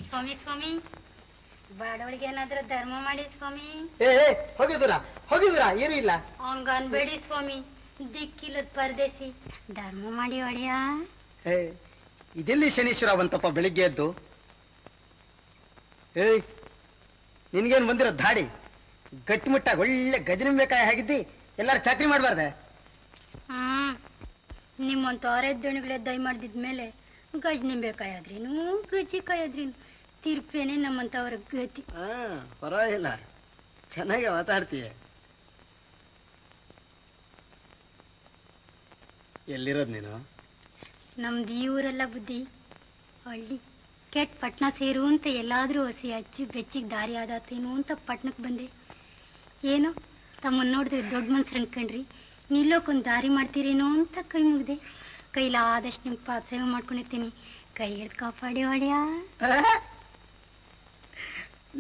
ಸ್ವಾಮಿ ಸ್ವಾಮಿ, ಬಾಡವಳಿಗೆ ಏನಾದ್ರೂ ಧರ್ಮ ಮಾಡಿ ಸ್ವಾಮಿ. ಹೋಗಿದ್ದೀರಾ ಏನು ಇಲ್ಲ ಹಂಗ ಅನ್ಬೇಡಿ ಸ್ವಾಮಿ, ದಿಕ್ಕಿಲ್ಲದ ಪರದೇಸಿ. ಧರ್ಮ ಮಾಡಿ ಒಡೆಯ. ಇದೆಲ್ಲಿ ಶನೀಶ್ವರ ಬಂತಪ್ಪ ಬೆಳಿಗ್ಗೆ ಎದ್ದು. ನಿನ್ಗೇನ್ ಬಂದಿರೋ ದಾಡಿ ಗಟ್ಟಿಮುಟ್ಟಾಗಿ ಒಳ್ಳೆ ಗಜನಿಂಬೆಕಾಯಿ ಆಗಿದ್ದಿ. ಎಲ್ಲಾರು ಚಾಕ್ರಿ ಮಾಡ್ಬಾರ್ದೆ. ನಿಮ್ಮಂತ ಆರೈದಣಿಗಳೇ ದಯ ಮಾಡ್ದಿದ್ಮೇಲೆ ಗಜನಿಂಬೆಕಾಯಿ ಆದ್ರೇನು ಗಜ್ಜಿಕಾಯಿ ಆದ್ರೇನು ತಿರ್ಪೇನೆ ನಮ್ಮಂತವ್ರ ಗತಿ. ಪರವಾಗಿಲ್ಲ, ಚೆನ್ನಾಗಿ ಮಾತಾಡ್ತೀಯ. ಎಲ್ಲಿರೋದ್ ನೀನು? ನಮ್ದು ಈ ಊರೆಲ್ಲ ಬುದ್ಧಿ ಹಳ್ಳಿ. ಕೆಟ್ಟ ಪಟ್ನ ಸೇರು ಅಂತ ಎಲ್ಲಾದ್ರೂ ಹಸಿ ಹಚ್ಚಿ ಬೆಚ್ಚಿಗೆ ದಾರಿ ಆದಾತೇನು ಅಂತ ಪಟ್ನಕ್ಕೆ ಬಂದೆ. ಏನೋ ತಮ್ಮನ್ನ ನೋಡಿದ್ರೆ ದೊಡ್ಡ ಮನ್ಸರು ಅನ್ಕಂಡ್ರಿ, ನಿಲ್ಲೋಕೊಂದು ದಾರಿ ಮಾಡ್ತೀರೇನೋ ಅಂತ ಕೈ ಮುಗ್ದೆ. ಕೈಲಾದಷ್ಟು ನಿಮ್ ಪಾದ ಸೇವೆ ಮಾಡ್ಕೊಂಡಿರ್ತೀನಿ. ಕೈ ಹಿಡ್ದು ಕಾಪಾಡಿ ಹೊಡೆಯ.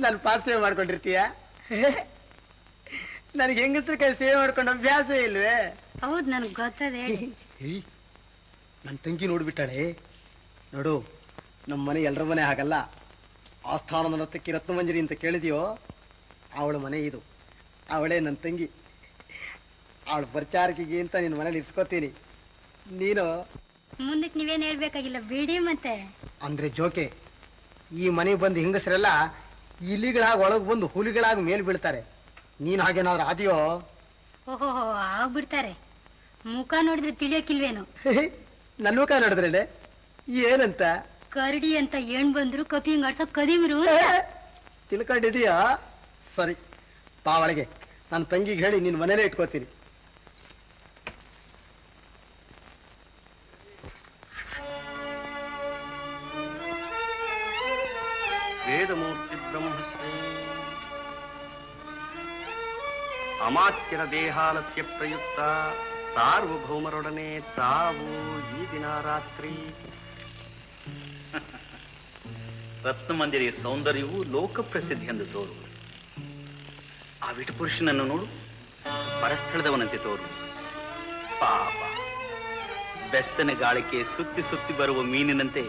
ನಾನು ಪಾದ ಸೇವೆ ಮಾಡ್ಕೊಂಡಿರ್ತೀಯ? ನನಗೆ ಹೆಂಗಸ್ರ ಕೈ ಸೇವೆ ಮಾಡ್ಕೊಂಡು ಅಭ್ಯಾಸ ಇಲ್ವೇ? ಹೌದು, ನನಗೆ ಗೊತ್ತದೆ. ನನ್ನ ತಂಗಿ ನೋಡ್ಬಿಟ್ಟಾಳೆ. ನೋಡು, ನಮ್ಮ ಮನೆ ಎಲ್ಲರ ಮನೆ ಹಾಗಲ್ಲ. ಆಸ್ಥಾನದ ನರ್ತಕ್ಕಿ ರತ್ನಮಂಜರಿ ಅಂತ ಕೇಳಿದೆಯೋ, ಅವಳ ಮನೆ ಇದು. ಅವಳೇ ನನ್ನ ತಂಗಿ. ಅವಳ ಪರಿಚಾರಕಿಗೆ ಅಂತ ನಿನ್ನ ಮನೇಲಿ ಇರ್ಸ್ಕೊತೀನಿ. ನೀನು ಮುಂದಕ್ಕೆ ನೀವೇನ್ ಹೇಳ್ಬೇಕಾಗಿಲ್ಲ ಬಿಡಿ. ಮತ್ತೆ ಅಂದ್ರೆ ಜೋಕೆ, ಈ ಮನೆ ಬಂದು ಹೆಂಗಸರೆಲ್ಲ ಇಲಿಗಳಾಗಿ ಒಳಗ್ ಬಂದು ಹುಲಿಗಳಾಗಿ ಮೇಲ್ ಬೀಳ್ತಾರೆ. ನೀನ್ ಹಾಗೇನಾದ್ರೂ ಆದಿಯೋ? ಓಹೋ ಆಗ್ಬಿಡ್ತಾರೆ. ಮುಖ ನೋಡಿದ್ರೆ ತಿಳಿಯೋಕಿಲ್ವೇನು? ನನ್ನ ಮುಖ ನೋಡಿದ್ರೇನೆ ಏನಂತ? ಕರಡಿ ಅಂತ ಏಣ್ ಬಂದ್ರು ಕಪಿಂಗ್ ಆಡ್ಸೋ ಕದಿಮ್ರು. ತಿಳ್ಕೊಂಡಿದೀಯಾ? ಸರಿ, ಬಾ ಒಳಗೆ. ನನ್ನ ತಂಗಿಗೆ ಹೇಳಿ ನಿನ್ ಮನೇಲೆ ಇಟ್ಕೋತೀನಿ. ವೇದಮೂರ್ತಿ ಬ್ರಹ್ಮಶ್ರೀ ಅಮಾತ್ಯರ ದೇಹಾಲಸ್ಯ ಪ್ರಯುಕ್ತ ಸಾರ್ವಭೌಮರೊಡನೆ ತಾವು ಈ ದಿನ ರಾತ್ರಿ. ರತ್ನಮಂದಿರ ಸೌಂದರ್ಯವು ಲೋಕ ಪ್ರಸಿದ್ಧಿ ಎಂದು ತೋರು. ಆ ವಿಟುಪುರುಷನನ್ನು ನೋಡು, ಪರಸ್ಥಳದವನಂತೆ ತೋರು. ಪಾಪ, ಬೆಸ್ತನ ಗಾಳಿಗೆ ಸುತ್ತಿ ಸುತ್ತಿ ಬರುವ ಮೀನಿನಂತೆ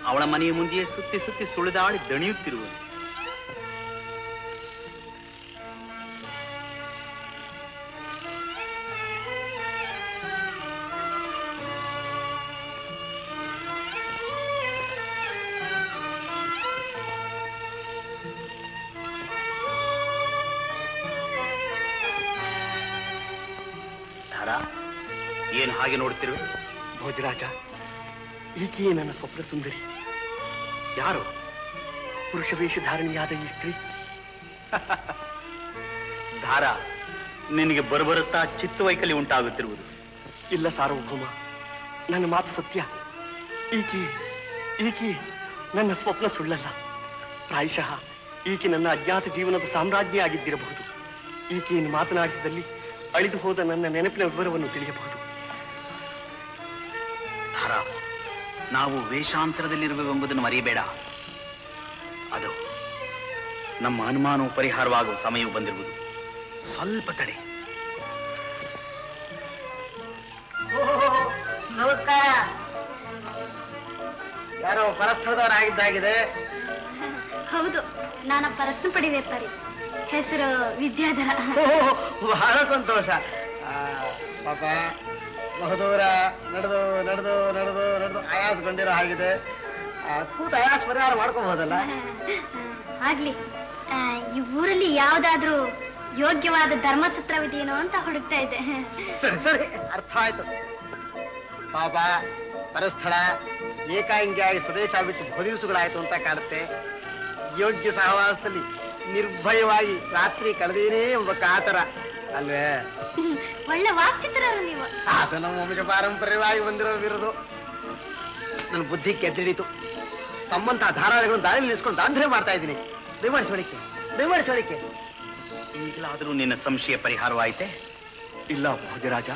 ಅವಳ ಮನೆಯ ಮುಂದೆಯೇ ಸುತ್ತಿ ಸುತ್ತಿ ಸುಳಿದಾಡಿ ದಣಿಯುತ್ತಿರುವನು. ಧಾರಾ, ಏನು ಹಾಗೆ ನೋಡ್ತಿರುವೆ? ಭೋಜರಾಜ, ಈಕೆಯೇ ನನ್ನ ಸ್ವಪ್ನ ಸುಂದರಿ. ಯಾರು? ಪುರುಷ ವೇಷಧಾರಣಿಯಾದ ಈ ಸ್ತ್ರೀ. ಧಾರಾ, ನಿನಗೆ ಬರುತ್ತಾ ಚಿತ್ತವೈಕಲ್ಯ ಉಂಟಾಗುತ್ತಿರುವುದು. ಇಲ್ಲ ಸಾರ್ವಭೌಮ, ನನ್ನ ಮಾತು ಸತ್ಯ. ಈಕೆ ನನ್ನ ಸ್ವಪ್ನ ಸುಳ್ಳಲ್ಲ. ಪ್ರಾಯಶಃ ಈಕೆ ನನ್ನ ಅಜ್ಞಾತ ಜೀವನದ ಸಾಮ್ರಾಜ್ಞಿ ಆಗಿದ್ದಿರಬಹುದು. ಈಕೆಯನ್ನು ಮಾತನಾಡಿಸಿದಲ್ಲಿ ಅಳಿದು ಹೋದ ನನ್ನ ನೆನಪಿನ ವಿವರವನ್ನು ತಿಳಿಯಬಹುದು. ಧಾರಾ, ನಾವು ವೇಷಾಂತರದಲ್ಲಿರುವೆಂಬುದನ್ನು ಮರೆಯಬೇಡ. ಅದು ನಮ್ಮ ಅನುಮಾನವು ಪರಿಹಾರವಾಗುವ ಸಮಯವು ಬಂದಿರುವುದು. ಸ್ವಲ್ಪ ತಡೆ. ನಮಸ್ಕಾರ. ಯಾರೋ ಪರಸ್ಥಳದವರಾಗಿದ್ದಾಗಿದೆ. ಹೌದು, ನಾನು ಪರಸ್ನ ಪಡೆದೆ ಪರಿ. ಹೆಸರು ವಿದ್ಯಾಧರ. ಬಹಳ ಸಂತೋಷ. ಪಾಪ ಬಹುದೂರ ನಡೆದು ನಡೆದು ನಡೆದು ನಡೆದು ಆಯಾಸಗೊಂಡಿರೋ ಹಾಗಿದೆ. ಕೂತ ಆಯಾಸ ಪರಿಹಾರ ಮಾಡ್ಕೋಬಹುದಲ್ಲ? ಆಗ್ಲಿ. ಈ ಊರಲ್ಲಿ ಯಾವ್ದಾದ್ರೂ ಯೋಗ್ಯವಾದ ಧರ್ಮಸೂತ್ರವಿದೆಯೇನೋ ಅಂತ ಹುಡುಕ್ತಾ ಇದ್ದೆ. ಸರಿ ಸರಿ, ಅರ್ಥ ಆಯ್ತು. ಪಾಪ ಪರಸ್ಥಳ ಏಕಾಂಗಿಯಾಗಿ ಸ್ವದೇಶ ಬಿಟ್ಟು ಬಹುದಿವಸಗಳಾಯ್ತು ಅಂತ ಕಾಣುತ್ತೆ. ಯೋಗ್ಯ ಸಹವಾಸದಲ್ಲಿ ನಿರ್ಭಯವಾಗಿ ರಾತ್ರಿ ಕಳೆದೇನೇ ಎಂಬ ಕಾತರ ಅಲ್ವೇ? ಒಳ್ಳೆ ವಾಕ್ಚಿತ್ರರು ನೀವು. ಅದು ನಮ್ಮ ವಂಶ ಪಾರಂಪರ್ಯವಾಗಿ ಬಂದಿರೋ ವಿರೋದು. ನನ್ನ ಬುದ್ಧಿ ಕೆದ್ದಿಡಿತು. ತಮ್ಮಂತಹ ಧಾರಾಳಿಗಳನ್ನು ದಾರಿಯಲ್ಲಿ ನಿಲ್ಸ್ಕೊಂಡು ದಾಂಧಲೆ ಮಾಡ್ತಾ ಇದ್ದೀನಿ. ದಯಮಾಡಿಸೋಳಿಕೆ. ಈಗಲಾದರೂ ನಿನ್ನ ಸಂಶಯ ಪರಿಹಾರವಾಯಿತೆ? ಇಲ್ಲ ಭೋಜರಾಜ,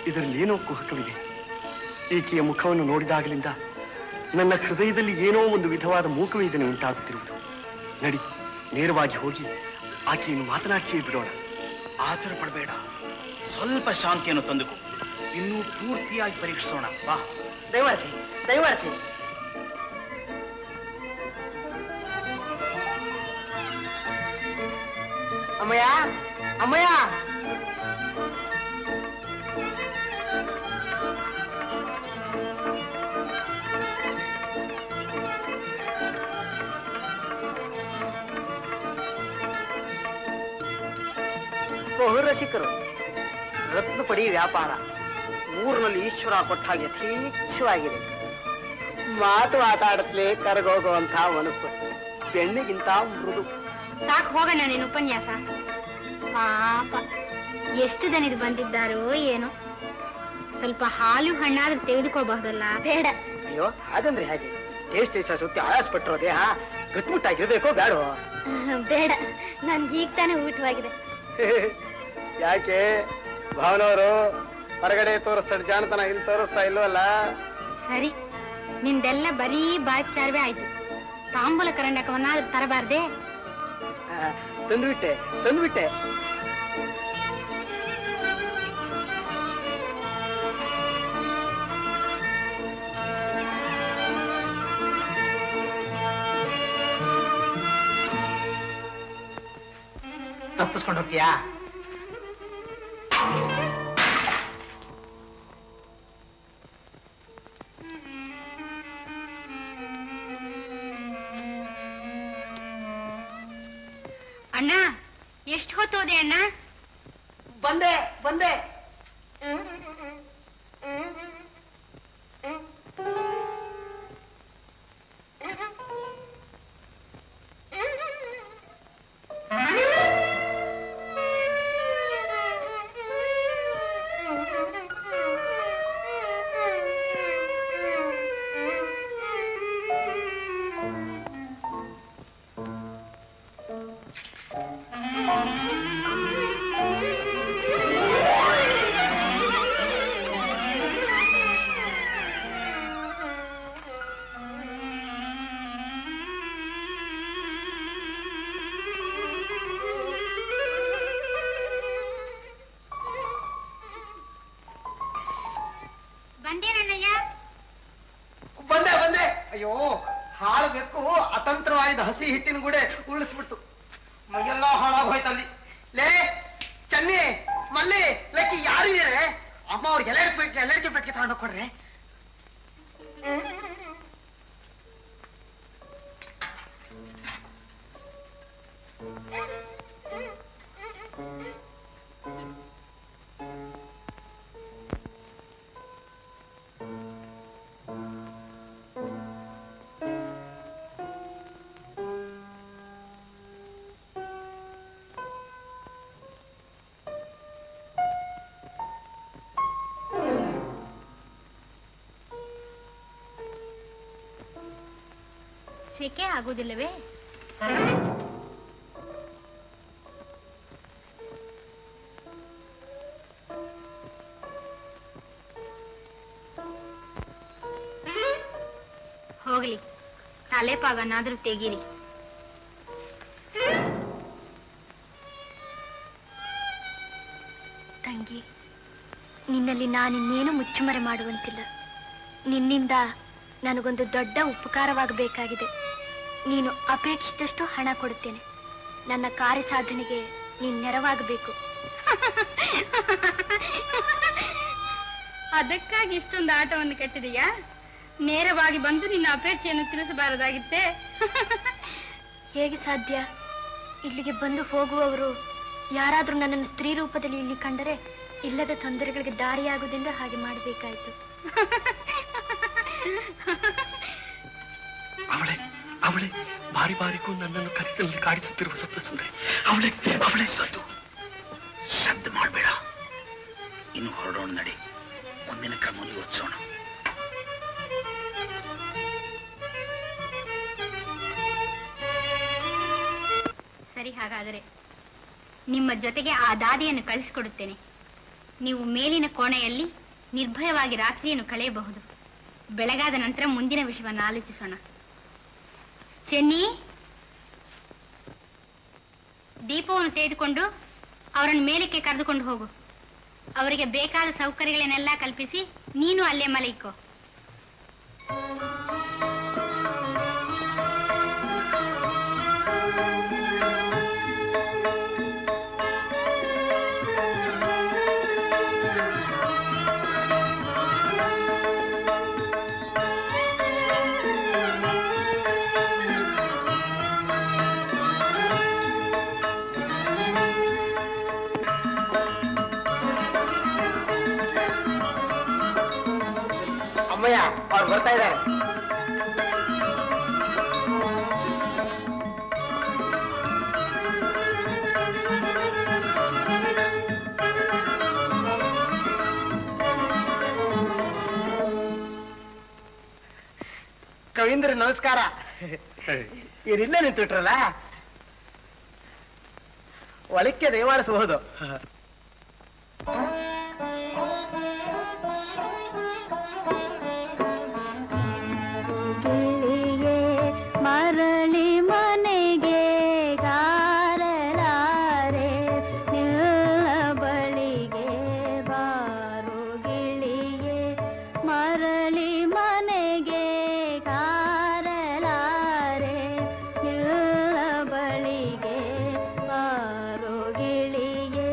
ಇದರಲ್ಲಿ ಏನೋ ಕುಹಕವಿದೆ. ಈಕೆಯ ಮುಖವನ್ನು ನೋಡಿದಾಗಲಿಂದ ನನ್ನ ಹೃದಯದಲ್ಲಿ ಏನೋ ಒಂದು ವಿಧವಾದ ಮೂಕವೇದನೆ ಉಂಟಾಗುತ್ತಿರುವುದು. ನಡಿ, ನೇರವಾಗಿ ಹೋಗಿ ಆಕೆಯನ್ನು ಮಾತನಾಡಿಸಿ ಬಿಡೋಣ. ಆತರ ಪಡಬೇಡ. ಸ್ವಲ್ಪ ಶಾಂತಿಯನ್ನು ತಂದುಕೋ. ಇನ್ನೂ ಪೂರ್ತಿಯಾಗಿ ಪರೀಕ್ಷಿಸೋಣ. ಬಾ. ದಯಮಾಡಿಸಿ. ಅಮ್ಮಯ್ಯ, ಬಹುರಸಿಕರು. ರತ್ನ ಪಡಿ ವ್ಯಾಪಾರ ಊರಿನಲ್ಲಿ ಈಶ್ವರ ಕೊಟ್ಟ ಹಾಗೆ ಯಥೇಚ್ಛವಾಗಿದೆ. ಮಾತಾಡತ್ಲೇ ಕರಗೋಗುವಂತಹ ಮನಸ್ಸು ಬೆಣ್ಣಿಗಿಂತ ಮೃದು. ಸಾಕು ಹೋಗೋಣ ನೀನು ಉಪನ್ಯಾಸ. ಪಾಪ ಎಷ್ಟು ದನಿದು ಬಂದಿದ್ದಾರೋ ಏನೋ. ಸ್ವಲ್ಪ ಹಾಲು ಹಣ್ಣಾದ್ರೂ ತೆಗೆದುಕೋಬಹುದಲ್ಲ? ಬೇಡ. ಅಯ್ಯೋ, ಹಾಗಂದ್ರೆ ಹಾಗೆ ಟೇಸ್ಟ್ ಸುತ್ತಿ ಆಯಾಸ ಪಟ್ಟಿರೋ ದೇಹ ಗಟ್ಮುಟ್ಟಾಗಿರ್ಬೇಕೋ ಬೇಡೋ? ಬೇಡ, ನನ್ಗೆ ಈಗ ತಾನೇ ಊಟವಾಗಿದೆ. ಯಾಕೆ ಭಾವನವರು ಹೊರಗಡೆ ತೋರಿಸ್ತಾರೆ ಜಾಣತನ, ಇಲ್ಲಿ ತೋರಿಸ್ತಾ ಇಲ್ವಲ್ಲ? ಸರಿ, ನಿಂದೆಲ್ಲ ಬರೀ ಬಾಚಾರವೇ ಆಯ್ತು. ತಾಂಬೂಲ ಕರಂಡಕವನ್ನಾದ್ರೂ ತರಬಾರ್ದೆ? ತಂದುಬಿಟ್ಟೆ. ತಪ್ಪಿಸ್ಕೊಂಡು ಹೋಗ್ತೀಯಾ? ಎಷ್ಟು ಹೊತ್ತು ಹೋದೆ ಅಣ್ಣ? ಬಂದೆ ಬಂದೆ. ಬಂದೇನಣ್ಣಯ್ಯ? ಬಂದೆ ಬಂದೆ. ಅಯ್ಯೋ, ಹಾಳು ಬೆಕ್ಕು ಅತಂತ್ರವಾದ ಹಸಿ ಹಿಟ್ಟಿನ ಗುಡೆ ಉರುಳಿಸ್ಬಿಡ್ತು. ಮೈಯೆಲ್ಲ ಹಾಳಾಗೋಯ್ತಲ್ಲಿ. ಲೇ ಚನ್ನಿ, ಮಲ್ಲಿ, ಲಕ್ಕಿ ಯಾರಿದ್ದೀರೆ? ಅಮ್ಮ ಅವ್ರಿಗೆ ಎಲ್ಲರಿಗೆ ಪೆಟ್ಟಿಗೆ ತಗೊಂಡು ಕೊಡ್ರೆ. ಸೆಕೆ ಆಗುವುದಿಲ್ಲವೇ? ಹೋಗ್ಲಿ, ತಲೆಪಾಗನಾದ್ರೂ ತೆಗೀರಿ. ತಂಗಿ, ನಿನ್ನಲ್ಲಿ ನಾನಿನ್ನೇನು ಮುಚ್ಚುಮರೆ ಮಾಡುವಂತಿಲ್ಲ. ನಿನ್ನಿಂದ ನನಗೊಂದು ದೊಡ್ಡ ಉಪಕಾರವಾಗಬೇಕಾಗಿದೆ. ನೀನು ಅಪೇಕ್ಷಿಸಿದಷ್ಟು ಹಣ ಕೊಡುತ್ತೇನೆ. ನನ್ನ ಕಾರ್ಯ ಸಾಧನೆಗೆ ನೀನು ನೆರವಾಗಬೇಕು. ಅದಕ್ಕಾಗಿ ಇಷ್ಟೊಂದು ಆಟವನ್ನು ಕಟ್ಟಿದೆಯಾ? ನೇರವಾಗಿ ಬಂದು ನಿನ್ನ ಅಪೇಕ್ಷೆಯನ್ನು ತಿಳಿಸಬಾರದಾಗಿತ್ತೆ? ಹೇಗೆ ಸಾಧ್ಯ? ಇಲ್ಲಿಗೆ ಬಂದು ಹೋಗುವವರು ಯಾರಾದ್ರೂ ನನ್ನನ್ನು ಸ್ತ್ರೀ ರೂಪದಲ್ಲಿ ಇಲ್ಲಿ ಕಂಡರೆ ಇಲ್ಲದ ತೊಂದರೆಗಳಿಗೆ ದಾರಿಯಾಗುವುದೆಂದು ಹಾಗೆ ಮಾಡಬೇಕಾಯಿತು. ಅವಳೇ ಅವಳೇ ಬಾರಿ ಬಾರಿಗೂ ನನ್ನನ್ನು ಕನಸಿನಲ್ಲಿ ಕಾಡಿಸುತ್ತಿರುವ ಸಪ್ತ ಸುಂದರಿ. ಅವಳೇ ಅವಳೇ. ಸದ್ದು ಶಬ್ದ ಮಾಡಬೇಡ. ಇನ್ನು ಹೊರಡೋಣ ನಡಿ. ಮುಂದಿನ ಕ್ರಮವನ್ನು ಯೋಚಿಸೋಣ. ಸರಿ, ಹಾಗಾದರೆ ನಿಮ್ಮ ಜೊತೆಗೆ ಆ ದಾದಿಯನ್ನು ಕಳಿಸಿಕೊಡುತ್ತೇನೆ. ನೀವು ಮೇಲಿನ ಕೋಣೆಯಲ್ಲಿ ನಿರ್ಭಯವಾಗಿ ರಾತ್ರಿಯನ್ನು ಕಳೆಯಬಹುದು. ಬೆಳಗಾದ ನಂತರ ಮುಂದಿನ ವಿಷಯವನ್ನು ಆಲೋಚಿಸೋಣ. ಚೆನ್ನಿ, ದೀಪವನ್ನು ತೆಗೆದುಕೊಂಡು ಅವರನ್ನು ಮೇಲಕ್ಕೆ ಕರೆದುಕೊಂಡು ಹೋಗು. ಅವರಿಗೆ ಬೇಕಾದ ಸೌಕರ್ಯಗಳನ್ನೆಲ್ಲ ಕಲ್ಪಿಸಿ ನೀನು ಅಲ್ಲೇ ಮಲಗಿಕೋ. ಅಮ್ಮಯ್ಯ, ಅವ್ರು ಬರ್ತಾ ಇದ್ದಾರೆ. ಕವೀಂದ್ರ ನಮಸ್ಕಾರ. ಇವರಿಲ್ಲೇ ನಿಂತುಬಿಟ್ರಲ್ಲ, ಒಳಕ್ಕೆ ದಯಮಾಡಿಸಬಹುದು. ಮರಳಿ ಮನೆಗೆ ಗಾರಲಾರೆ ನಿನ್ನ ಬಳಿಗೆ ಬಾರು ಗಿಳಿಯೇ. ಮರಳಿ ಮನೆಗೆ ಗಾರಲಾರೆ ನಿನ್ನ ಬಳಿಗೆ ಬಾರು ಗಿಳಿಯೇ.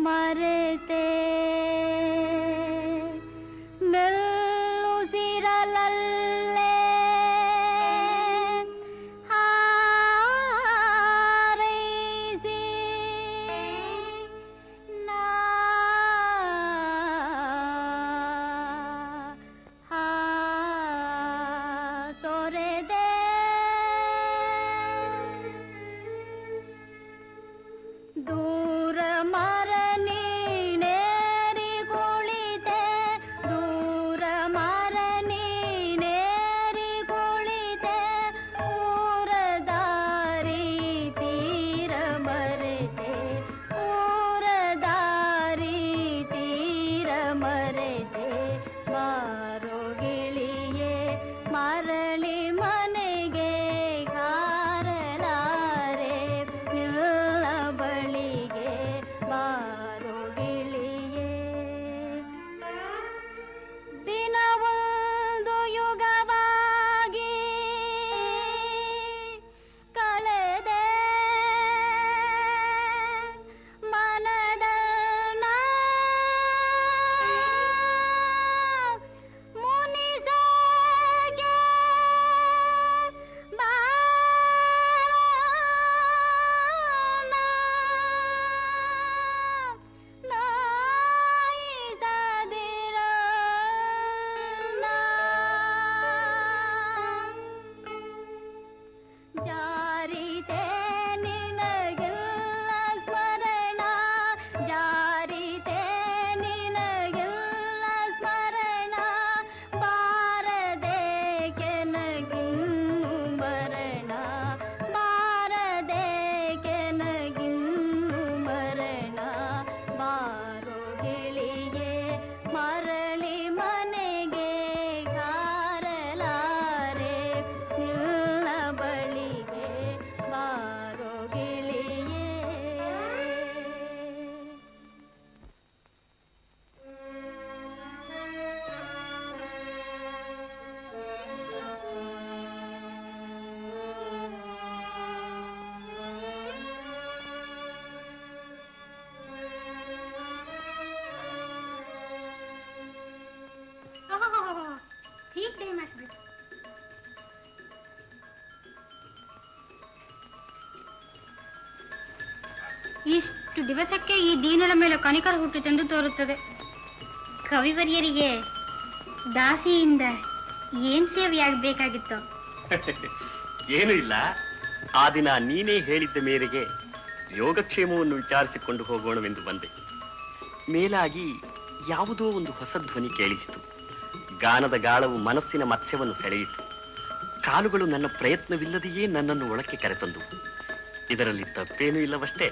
ಮರೆತೆ ಮೆಲ್ಲುಸಿರಲಲ್ಲೇ ಹಾರೈಸಿ ನಾ ತೊರೆದೆ ದೂರ ಮರ ನೀನೇರಿ ಕುಳಿತೆ ದೂರ ಮರ ನೀನೇರಿ ಕುಳಿತೆ ಊರ ದಾರಿ ತೀರ ಮರೆತೆ ಊರ ದಾರಿ ತೀರ ಮರೆತೆ ಬಾರೋ ಗಿಳಿಯೇ ಮರಳಿ ಮನೆಗೆ ಕಾರಲಾರೆ ನಿಲ್ಲ ಬಳಿಗೆ ಬಾರೋ ಗಿಳಿಯೇ ದಿನವೊಂದು ಯುಗವಾಗಿ ಕಳೆದೆ ಮನದನ್ನ ಮುನಿಸೋಗೆ ಬಾರನ ನಾಯಿಸದಿರನ ಜಾರಿತೆ ನಿನಗಿಲ್ಲ ಸ್ಮರಣ ಜಾರಿತೆ ನಿನಗಿಲ್ಲ ಸ್ಮರಣ ಬಾರದೆ ಕೆನಗಿನ್ನು ಮರಣ ಬಾರದೆ ಕೆನಗಿನ್ನು ಮರಣ ಬಾರೋ ಗಿಳಿಯೇ ಮರಳಿ ಮನೆಗೆ ಕಾರಲಾರೆ ನಿಲ್ಲ ಬಳಿಗೆ ಬಾರೋ ಗಿಳಿಯೇ ठीक टाइम ଆସିಬಿಟ್ಟು ಇಷ್ಟು ದಿವಸಕ್ಕೆ ಈ ದೀನರ ಮೇಲೆ ಕನಿಕರ ಹುಟ್ಟಿತೆಂದು ತೋರುತ್ತದೆ. ಕವಿವರ್ಯರಿಗೆ ದಾಸಿಯಿಂದ ಏನ್ ಸೇವೆಯಾಗಬೇಕಾಗಿತ್ತು? ಏನೂ ಇಲ್ಲ. ಆ ದಿನ ನೀನೇ ಹೇಳಿದ್ದ ಮೇರೆಗೆ ಯೋಗಕ್ಷೇಮವನ್ನು ವಿಚಾರಿಸಿಕೊಂಡು ಹೋಗೋಣವೆಂದು ಬಂದೆ. ಮೇಲಾಗಿ ಯಾವುದೋ ಒಂದು ಹೊಸ ಧ್ವನಿ ಕೇಳಿಸಿತು. ಗಾನದ ಗಾಳವು ಮನಸ್ಸಿನ ಮತ್ಸ್ಯವನ್ನು ಸೆಳೆಯಿತು. ಕಾಲುಗಳು ನನ್ನ ಪ್ರಯತ್ನವಿಲ್ಲದೆಯೇ ನನ್ನನ್ನು ಒಳಕ್ಕೆ ಕರೆತಂದು. ಇದರಲ್ಲಿ ತಪ್ಪೇನೂ ಇಲ್ಲವಷ್ಟೇ.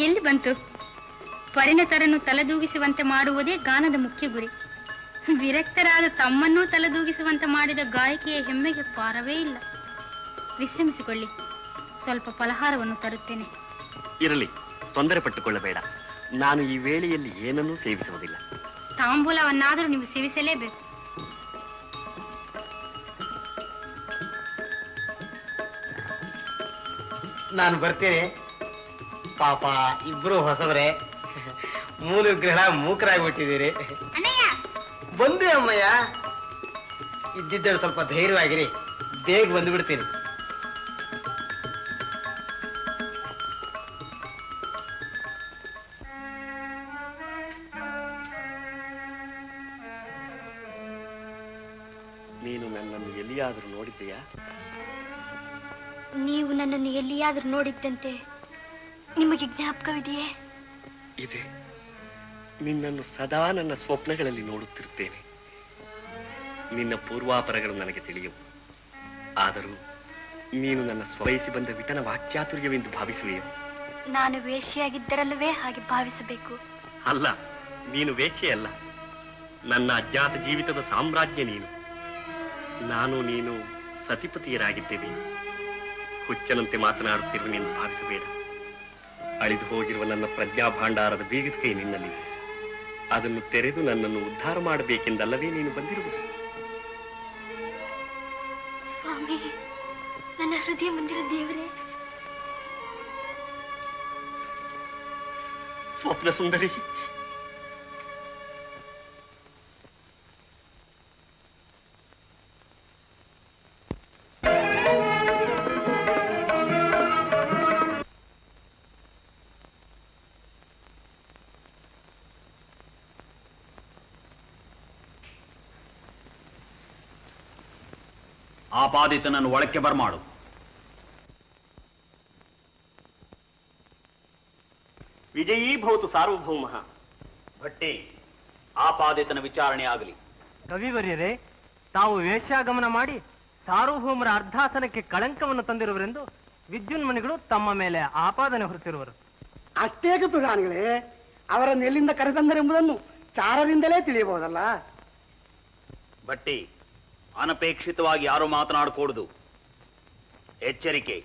ಎಲ್ಲಿ ಬಂತು? ಪರಿಣತರನ್ನು ತಲೆದೂಗಿಸುವಂತೆ ಮಾಡುವುದೇ ಗಾನದ ಮುಖ್ಯ ಗುರಿ. ವಿರಕ್ತರಾದ ತಮ್ಮನ್ನೂ ತಲೆದೂಗಿಸುವಂತೆ ಮಾಡಿದ ಗಾಯಕಿಯ ಹೆಮ್ಮೆಗೆ ಪಾರವೇ ಇಲ್ಲ. ವಿಶ್ರಮಿಸಿಕೊಳ್ಳಿ, ಸ್ವಲ್ಪ ಫಲಹಾರವನ್ನು ತರುತ್ತೇನೆ. ಇರಲಿ, ತೊಂದರೆ ಪಟ್ಟುಕೊಳ್ಳಬೇಡ. ನಾನು ಈ ವೇಳೆಯಲ್ಲಿ ಏನನ್ನೂ ಸೇವಿಸುವುದಿಲ್ಲ. ತಾಂಬೂಲವನ್ನಾದರೂ ನೀವು ಸೇವಿಸಲೇಬೇಕು. ನಾನು ಬರ್ತೇನೆ. ಪಾಪ ಇಬ್ರು ಹೊಸವರೇ, ಮೂಲ ಗ್ರಹ ಮೂಕರಾಗ್ಬಿಟ್ಟಿದ್ದೀರಿ. ಅಣ್ಣಯ್ಯ, ಬಂದೆ ಅಮ್ಮಯ್ಯ. ಇದ್ದಿದ್ದರು ಸ್ವಲ್ಪ ಧೈರ್ಯವಾಗಿರಿ, ಬೇಗ ಬಂದುಬಿಡ್ತೀನಿ. ನೀನು ನನ್ನನ್ನು ಎಲ್ಲಿಯಾದರೂ ನೋಡಿದ್ದೀಯಾ? ನೀವು ನನ್ನನ್ನು ಎಲ್ಲಿಯಾದರೂ ನೋಡಿದ್ದಂತೆ ನಿಮಗೆ ಜ್ಞಾಪಕವಿದೆಯೇ? ಇದೆ. ನಿನ್ನನ್ನು ಸದಾ ನನ್ನ ಸ್ವಪ್ನಗಳಲ್ಲಿ ನೋಡುತ್ತಿರುತ್ತೇನೆ. ನಿನ್ನ ಪೂರ್ವಾಪರಗಳು ನನಗೆ ತಿಳಿಯವು. ಆದರೂ ನೀನು ನನ್ನ ಸ್ವಯಸಿ ಬಂದ ವಿಟನ ವಾಕ್ಚಾತುರ್ಯವೆಂದು ಭಾವಿಸುವೆಯೋ? ನಾನು ವೇಶ್ಯೆಯಾಗಿದ್ದರಲ್ಲವೇ ಹಾಗೆ ಭಾವಿಸಬೇಕು? ಅಲ್ಲ, ನೀನು ವೇಶ್ಯೆಯಲ್ಲ. ನನ್ನ ಅಜ್ಞಾತ ಜೀವಿತದ ಸಾಮ್ರಾಜ್ಯ ನೀನು. ನಾನು ನೀನು ಸತಿಪತಿಯರಾಗಿದ್ದೇವೆ. ಹುಚ್ಚನಂತೆ ಮಾತನಾಡುತ್ತಿರುವೆನೆಂದು ಭಾವಿಸಬೇಡ. ಅಳಿದು ಹೋಗಿರುವ ನನ್ನ ಪ್ರಜ್ಞಾ ಭಾಂಡಾರದ ಬೀಗದ ಕೈ ನಿನ್ನಲ್ಲಿದೆ. ಅದನ್ನು ತೆರೆದು ನನ್ನನ್ನು ಉದ್ಧಾರ ಮಾಡಬೇಕೆಂದಲ್ಲವೇ ನೀನು ಬಂದಿರುವುದು? ಸ್ವಾಮಿ, ನನ್ನ ಹೃದಯ ಮಂದಿರ ದೇವರೇ, ಸ್ವಪ್ನ ಸುಂದರಿ. ಆಪಾದಿತನನ್ನು ಒಳಕ್ಕೆ ಬರಮಾಡು. ವಿಜಯೀಭವತು ಸಾರ್ವಭೌಮ. ಭಟ್ಟಿ, ಆಪಾದಿತನ ವಿಚಾರಣೆ ಆಗಲಿ. ಕವಿವರ್ಯರೇ, ತಾವು ವೇಶ್ಯಾಗಮನ ಮಾಡಿ ಸಾರ್ವಭೌಮರ ಅರ್ಧಾಸನಕ್ಕೆ ಕಳಂಕವನ್ನು ತಂದಿರುವರೆಂದು ವಿದ್ಯುನ್ಮಣಿಗಳು ತಮ್ಮ ಮೇಲೆ ಆಪಾದನೆ ಹೊರತಿರುವರು. ಅಷ್ಟೇಕ ಪ್ರಧಾನಿಗಳೇ, ಅವರನ್ನು ಎಲ್ಲಿಂದ ಕರೆತಂದರೆಂಬುದನ್ನು ಚಾರರಿಂದಲೇ ತಿಳಿಯಬಹುದಲ್ಲ. ಭಟ್ಟಿ, ಅನಪೇಕ್ಷಿತವಾಗಿ ಯಾರು ಮಾತನಾಡಕೂಡದು. ಎಚ್ಚರಿಕೆ.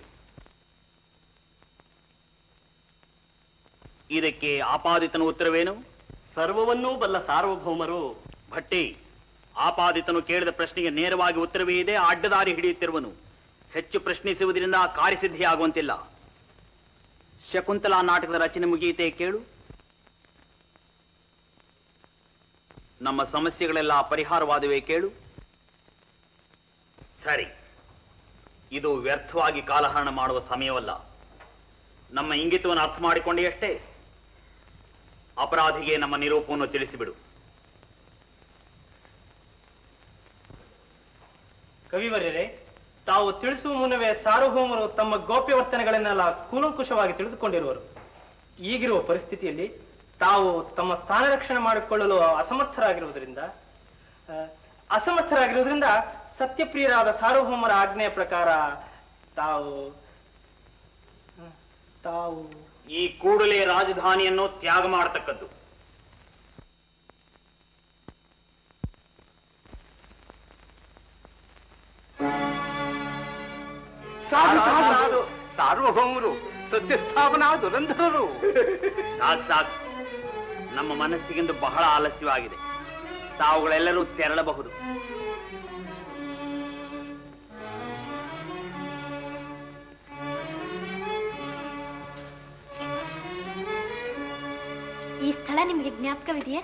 ಇದಕ್ಕೆ ಆಪಾದಿತನ ಉತ್ತರವೇನು? ಸರ್ವವನ್ನೂ ಬಲ್ಲ ಸಾರ್ವಭೌಮರು. ಭಟ್ಟಿ, ಆಪಾದಿತನು ಕೇಳಿದ ಪ್ರಶ್ನೆಗೆ ನೇರವಾಗಿ ಉತ್ತರವೇ ಇದೆ. ಅಡ್ಡದಾರಿ ಹಿಡಿಯುತ್ತಿರುವನು. ಹೆಚ್ಚು ಪ್ರಶ್ನಿಸುವುದರಿಂದ ಕಾರ್ಯಸಿದ್ಧಿಯಾಗುವಂತಿಲ್ಲ. ಶಕುಂತಲಾ ನಾಟಕದ ರಚನೆ ಮುಗಿಯಿತೆ ಕೇಳು. ನಮ್ಮ ಸಮಸ್ಯೆಗಳೆಲ್ಲ ಪರಿಹಾರವಾದವೇ ಕೇಳು. ಸರಿ, ಇದು ವ್ಯರ್ಥವಾಗಿ ಕಾಲಹರಣ ಮಾಡುವ ಸಮಯವಲ್ಲ. ನಮ್ಮ ಇಂಗಿತವನ್ನು ಅರ್ಥ ಮಾಡಿಕೊಂಡೆಯಷ್ಟೇ. ಅಪರಾಧಿಗೆ ನಮ್ಮ ನಿರೂಪವನ್ನು ತಿಳಿಸಿಬಿಡು. ಕವಿವರ್ಯರೇ, ತಾವು ತಿಳಿಸುವ ಮುನ್ನವೇ ಸಾರ್ವಭೌಮರು ತಮ್ಮ ಗೌಪ್ಯ ವರ್ತನೆಗಳನ್ನೆಲ್ಲ ಕೂಲಂಕುಷವಾಗಿ ತಿಳಿದುಕೊಂಡಿರುವರು. ಈಗಿರುವ ಪರಿಸ್ಥಿತಿಯಲ್ಲಿ ತಾವು ತಮ್ಮ ಸ್ಥಾನ ರಕ್ಷಣೆ ಮಾಡಿಕೊಳ್ಳಲು ಅಸಮರ್ಥರಾಗಿರುವುದರಿಂದ ಸತ್ಯಪ್ರಿಯರಾದ ಸಾರ್ವಭೌಮರ ಆಜ್ಞೆಯ ಪ್ರಕಾರ ತಾವು ಈ ಕೂಡಲೇ ರಾಜಧಾನಿಯನ್ನು ತ್ಯಾಗ ಮಾಡತಕ್ಕದ್ದು. ಸಾರ್ವಭೌಮರು ಸತ್ಯಸ್ಥಾಪನಾ ದುರಂಧರರು. ಸಾಕು, ನಮ್ಮ ಮನಸ್ಸಿಗಿಂದು ಬಹಳ ಆಲಸ್ಯವಾಗಿದೆ. ತಾವುಗಳೆಲ್ಲರೂ ತೆರಳಬಹುದು. ಈ ಸ್ಥಳ ನಿಮಗೆ ಜ್ಞಾಪಕವಿದೆಯೇ?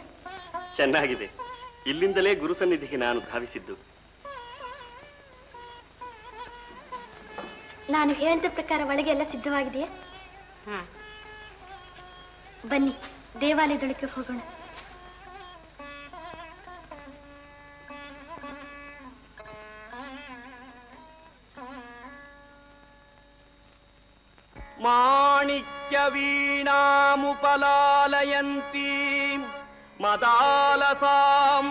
ಚೆನ್ನಾಗಿದೆ. ಇಲ್ಲಿಂದಲೇ ಗುರು ಸನ್ನಿಧಿಗೆ ನಾನು ಧಾವಿಸಿದ್ದು. ನಾನು ಹೇಳಿದ ಪ್ರಕಾರ ಒಳಗೆ ಎಲ್ಲ ಸಿದ್ಧವಾಗಿದೆಯೇ? ಬನ್ನಿ, ದೇವಾಲಯದೊಳಗೆ ಹೋಗೋಣ. ಮಾಣಿಕ್ಯ ವೀಣಾಮುಪಲಾಲಯಂತೀ ಮದಾಲಸಾಂ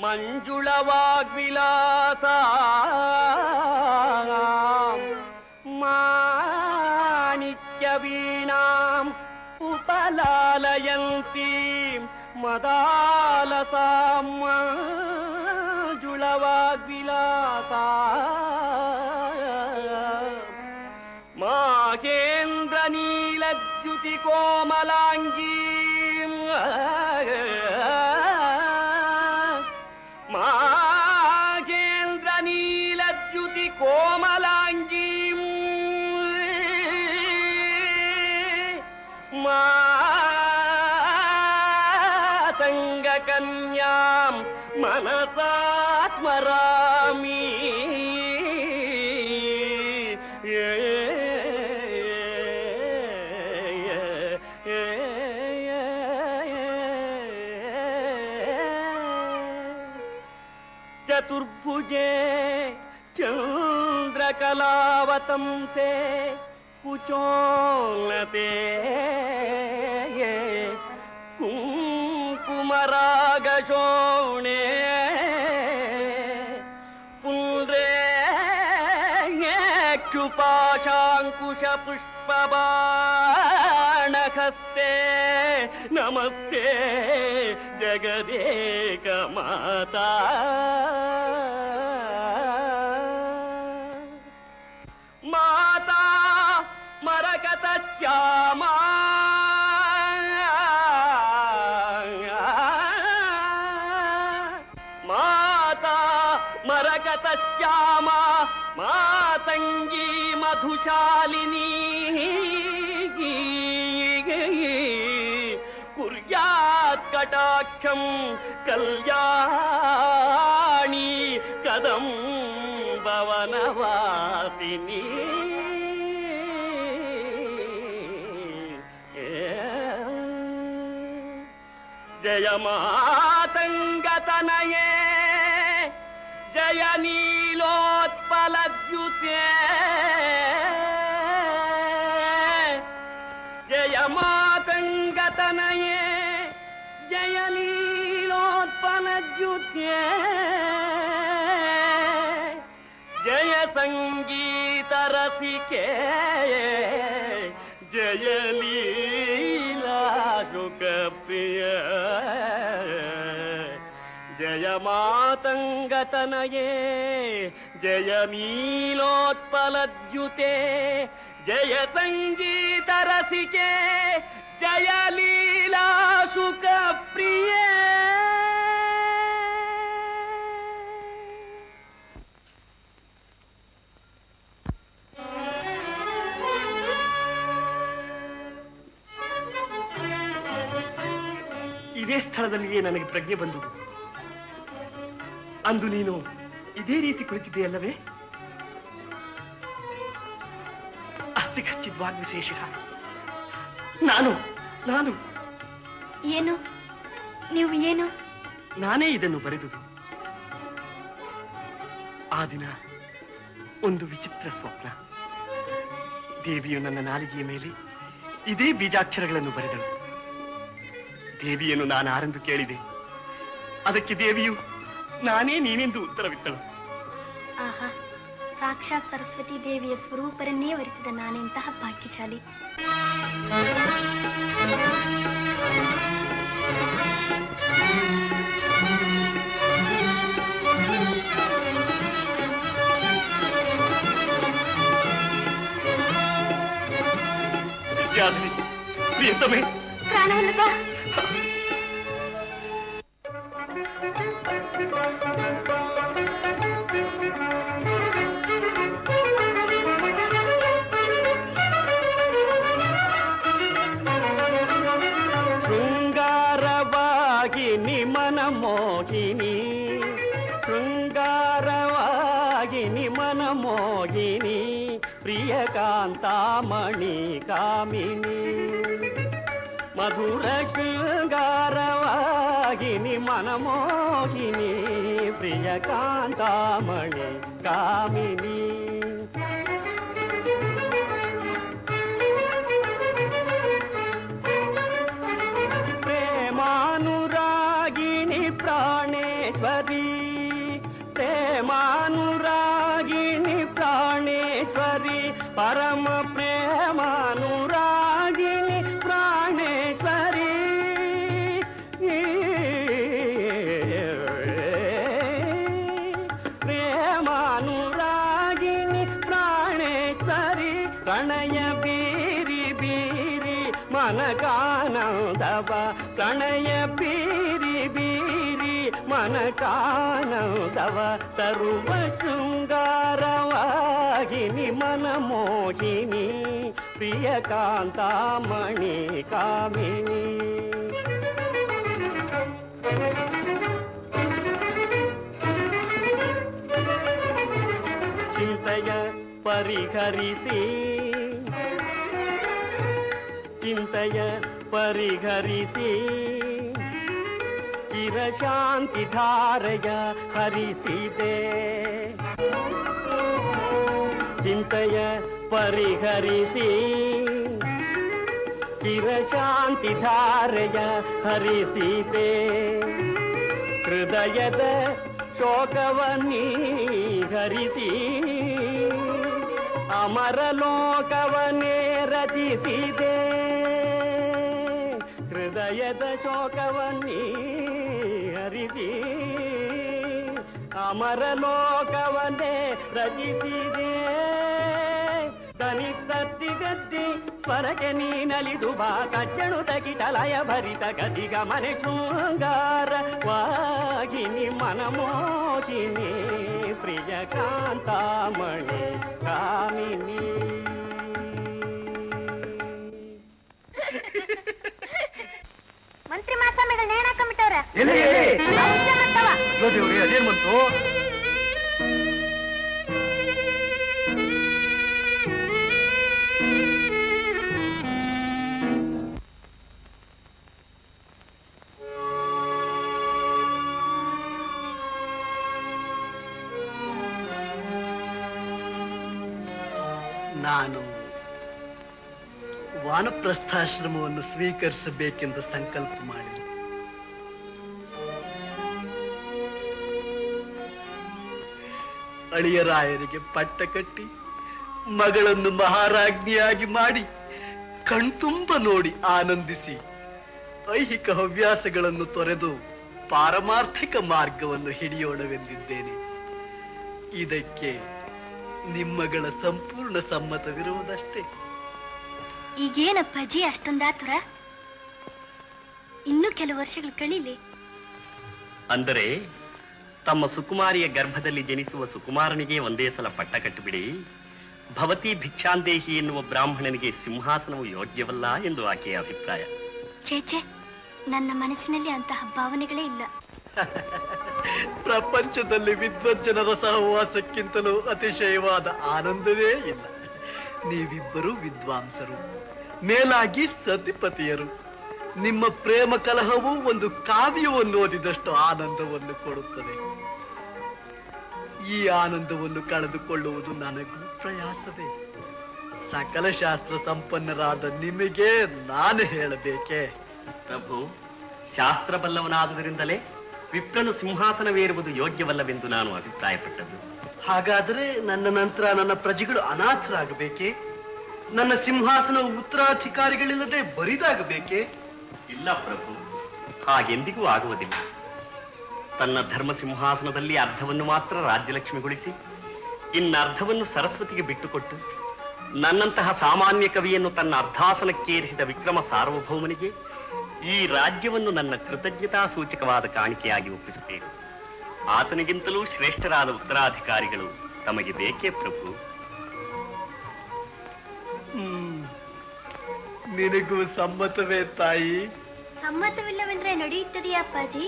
ಮಂಜುಳವಾಗ್ವಿಲಾಸ ಮಾಣಿಕ್ಯ ವೀಣಾಂ ಉಪಲಾಲಯಂತೀ ಮದಾಲಸಾಂ ಮಂಜುಳವಾಗ್ವಿಲಾಸ ಮಾಹೇಂದ್ರ ನೀಲದ್ಯುತಿ ಕೋಮಲಾಂಗೀ ಮಾಹೇಂದ್ರ ನೀಲದ್ಯುತಿ ಕೋಮಲಾಂಗೀ ಮಾತಂಗ ಕನ್ಯಾಂ ಮನಸಾ ಸ್ಮರಾಮಿ चतुर्भुजे चंद्रकलावतंसे कुचोन्नते कुंकुमरागशोणे पुण्ड्रे क्षुपाशांकुश पुष्पबाणहस्ते नमस्ते जगदेक माता माता मरकत श्यामा माता मरकत श्यामा मातंगी मधुशालिनी ಕಟಾಕ್ಷಂ ಕಲ್ಯಾಣಿ ಕದಂಬವನವಾಸಿನಿ ಜಯ ಮಾತಂಗತನಯೇ ಜಯ ನೀಲೋತ್ಪಲದ್ಯುತೆ ಜಯ ಮಾತಂಗತನಯೇ ಜಯ ನೀಲೋತ್ಪಲದ್ಯುತೆ ಜಯ ಸಂಗೀತ ರಸಿಕೆ ಜಯ ಲೀಲಾ ಶುಕ ಪ್ರಿಯ ಜಯ ಮಾತಂಗತನಯೇ ಜಯ ನೀಲೋತ್ಪಲದ್ಯುತೆ ಜಯ ಸಂಗೀತ ರಸಿಕೆ ಜಯ ಲೀಲಾ ಶುಕ ಪ್ರಿಯ ಇದೇ ಸ್ಥಳದಲ್ಲಿಯೇ ನನಗೆ ಪ್ರಜ್ಞೆ ಬಂದುದು. ಅಂದು ನೀನು ಇದೇ ರೀತಿ ಕುಳಿತಿದೆಯಲ್ಲವೇ? ಅಸ್ತಿ ಖಚಿತವಾಗಿ ವಿಶೇಷ. ನಾನು ನಾನು ಏನು ನೀವು ಏನು? ನಾನೇ ಇದನ್ನು ಬರೆದುದು. ಆ ದಿನ ಒಂದು ವಿಚಿತ್ರ ಸ್ವಪ್ನ. ದೇವಿಯು ನನ್ನ ನಾಲಿಗೆಯ ಮೇಲೆ ಇದೇ ಬೀಜಾಕ್ಷರಗಳನ್ನು ಬರೆದಳು. ದೇವಿಯನ್ನು ನಾನು ಆರೆಂದು ಕೇಳಿದೆ. ಅದಕ್ಕೆ ದೇವಿಯು ನಾನೇ ನೀನೆಂದು ಉತ್ತರವಿತ್ತಳು. ಆಹಾ, ಸಾಕ್ಷಾತ್ ಸರಸ್ವತಿ ದೇವಿಯ ಸ್ವರೂಪರನ್ನೇ ವರಿಸಿದ ನಾನೆಂತಹ ಭಾಗ್ಯಶಾಲಿ. ವಿದ್ಯಾರ್ಥಿ ಪ್ರಿಯತಮೆ, ಪ್ರಾಣವಲ್ಲಭ, ಶೃಂಗಾರವಾಗಿನಿ ಮನಮೋಹಿನಿ, ಶೃಂಗಾರವಾಗಿನಿ ಮನಮೋಹಿನಿ, ಪ್ರಿಯ ಕಾಂತಾಮಣಿ ಕಾಮಿನಿ. ಮಧುರ ಶೃಂಗಾರವಾಗಿನಿ ಮನಮೋಹಿನಿ, ಪ್ರಿಯ ಕಾಂತಾಮಣಿ ಕಾಮಿನಿ. ಪ್ರೇಮಾನುರಾಗಿಣಿ ಪ್ರಾಣೇಶ್ವರಿ, ಪ್ರೇಮಾನುರಾಗಿಣಿ ಪ್ರಾಣೇಶ್ವರಿ, ಪರಮ ಪ್ರೇಮಾನುರಾಗಿಣಿ ಪ್ರಾಣೇಶ್ವರಿ. ಪ್ರೇಮಾನುರಾಗಿಣಿ ಪ್ರಾಣೇಶ್ವರಿ, ಪ್ರಣಯ ಬೀರಿ ಬೀರಿ ಮನಕಾನಂದವ, ಪ್ರಣಯ ಬೀರಿ ಬೀರಿ ಮನಕಾನಂದವ, ತರುವ ಶೃಂಗಾರವಾಗಿನಿ ಮನಮೋಹಿನಿ, ಪ್ರಿಯ ಕಾಂತಾಮಣಿ ಕಾಮಿನಿ. ಚಿಂತೆಯ ಪರಿಹರಿಸಿ, ಚಿಂತೆಯ ಪರಿಹರಿಸಿ, ಚಿರಶಾಂತಿ ಧಾರೆಯ ಹರಿಸಿದೆ. ಚಿಂತೆಯ ಪರಿಹರಿಸಿ, ಚಿರಶಾಂತಿ ಧಾರೆಯ ಹರಿಸಿದೆ. ಹೃದಯದ ಶೋಕವನ್ನೀ ಹರಿಸಿ, ಅಮರ ಲೋಕವನ್ನೇ ರಚಿಸಿದೆ. ಹೃದಯದ ಶೋಕವನ್ನೀ ಹರಿಸಿ, ಅಮರ ಲೋಕವನ್ನೇ ರಚಿಸಿದೆ. ದನಿಸತ್ತಿ ಗದ್ದಿ ಸ್ವರಕ್ಕೆ ನೀನಲಿದು ಬಾ, ಕಜ್ಜಣು ತಗಿಟ ಲಯ ಭರಿತ ಗದಿಗ ಮನೆ ಶೃಂಗಾರವಾಗಿನಿ ಮನಮೋಹಿನಿ, ಪ್ರಿಯ ಕಾಂತಾಮಣಿ ಕಾಮಿನಿ. ಮಂತ್ರಿ ಮಾಸ್ವಾಮಿಗಳ ನೇಣಾಕ ಅದೇನ್ ಬಂತು? ನಾನು ವಾನಪ್ರಸ್ಥಾಶ್ರಮವನ್ನು ಸ್ವೀಕರಿಸಬೇಕೆಂದು ಸಂಕಲ್ಪ ಮಾಡಿ ಅಳಿಯರಾಯರಿಗೆ ಪಟ್ಟ ಕಟ್ಟಿ ಮಗಳನ್ನು ಮಹಾರಾಜ್ಞಿಯಾಗಿ ಮಾಡಿ ಕಣ್ತುಂಬ ನೋಡಿ ಆನಂದಿಸಿ ಐಹಿಕ ಹವ್ಯಾಸಗಳನ್ನು ತೊರೆದು ಪಾರಮಾರ್ಥಿಕ ಮಾರ್ಗವನ್ನು ಹಿಡಿಯೋಣವೆಂದಿದ್ದೇನೆ. ಇದಕ್ಕೆ ನಿಮ್ಮಗಳ ಸಂಪೂರ್ಣ ಸಮ್ಮತವಿರುವುದಷ್ಟೇ. ಈಗೇನಪ್ಪಾಜಿ ಅಷ್ಟೊಂದಾತುರ? ಇನ್ನೂ ಕೆಲವು ವರ್ಷಗಳು ಕಳೀಲಿ. ಅಂದರೆ ತಮ್ಮ ಸುಕುಮಾರಿಯ ಗರ್ಭದಲ್ಲಿ ಜನಿಸುವ ಸುಕುಮಾರನಿಗೆ ಒಂದೇ ಸಲ ಪಟ್ಟ ಕಟ್ಟಿಬಿಡಿ. ಭವತಿ ಭಿಕ್ಷಾಂದೇಹಿ ಎನ್ನುವ ಬ್ರಾಹ್ಮಣನಿಗೆ ಸಿಂಹಾಸನವು ಯೋಗ್ಯವಲ್ಲ ಎಂದು ಆಕೆಯ ಅಭಿಪ್ರಾಯ. ಚೇಚೆ, ನನ್ನ ಮನಸ್ಸಿನಲ್ಲಿ ಅಂತಹ ಭಾವನೆಗಳೇ ಇಲ್ಲ. ಪ್ರಪಂಚದಲ್ಲಿ ವಿದ್ವಜ್ಜನರ ಸಹವಾಸಕ್ಕಿಂತಲೂ ಅತಿಶಯವಾದ ಆನಂದವೇ ಇಲ್ಲ. ನೀವಿಬ್ಬರು ವಿದ್ವಾಂಸರು, ಮೇಲಾಗಿ ಸತಿಪತಿಯರು. ನಿಮ್ಮ ಪ್ರೇಮ ಕಲಹವು ಒಂದು ಕಾವ್ಯವನ್ನು ಓದಿದಷ್ಟು ಆನಂದವನ್ನು ಕೊಡುತ್ತದೆ. ಈ ಆನಂದವನ್ನು ಕಳೆದುಕೊಳ್ಳುವುದು ನನಗೂ ಪ್ರಯಾಸವೇ. ಸಕಲ ಶಾಸ್ತ್ರ ಸಂಪನ್ನರಾದ ನಿಮಗೆ ನಾನು ಹೇಳಬೇಕೆ? ಪ್ರಭು, ಶಾಸ್ತ್ರ ಬಲ್ಲವನಾದುದರಿಂದಲೇ ವಿಪ್ರನು ಸಿಂಹಾಸನವೇರುವುದು ಯೋಗ್ಯವಲ್ಲವೆಂದು ನಾನು ಅಭಿಪ್ರಾಯಪಟ್ಟದ್ದು. ಹಾಗಾದರೆ ನನ್ನ ನಂತರ ನನ್ನ ಪ್ರಜೆಗಳು ಅನಾಥರಾಗಬೇಕೆ? ನನ್ನ ಸಿಂಹಾಸನವು ಉತ್ತರಾಧಿಕಾರಿಗಳಿಲ್ಲದೆ ಬರಿದಾಗಬೇಕೆ? ಇಲ್ಲ ಪ್ರಭು, ಹಾಗೆಂದಿಗೂ ಆಗುವುದಿಲ್ಲ. ತನ್ನ ಧರ್ಮ ಸಿಂಹಾಸನದಲ್ಲಿ ಅರ್ಧವನ್ನು ಮಾತ್ರ ರಾಜ್ಯಲಕ್ಷ್ಮಿಗೊಳಿಸಿ ಇನ್ನರ್ಧವನ್ನು ಸರಸ್ವತಿಗೆ ಬಿಟ್ಟುಕೊಟ್ಟು ನನ್ನಂತಹ ಸಾಮಾನ್ಯ ಕವಿಯನ್ನು ತನ್ನ ಅರ್ಧಾಸನಕ್ಕೇರಿಸಿದ ವಿಕ್ರಮ ಸಾರ್ವಭೌಮನಿಗೆ ಈ ರಾಜ್ಯವನ್ನು ನನ್ನ ಕೃತಜ್ಞತಾ ಸೂಚಕವಾದ ಕಾಣಿಕೆಯಾಗಿ ಒಪ್ಪಿಸುತ್ತೇನೆ. ಆತನಿಗಿಂತಲೂ ಶ್ರೇಷ್ಠರಾದ ಉತ್ತರಾಧಿಕಾರಿಗಳು ತಮಗೆ ಬೇಕೇ ಪ್ರಭು? ನಿನಗೂ ಸಮ್ಮತವೇ ತಾಯಿ? ಸಮ್ಮತವಿಲ್ಲವೆಂದ್ರೆ ನಡೆಯುತ್ತದೆಯಾ ಅಪ್ಪಾಜಿ?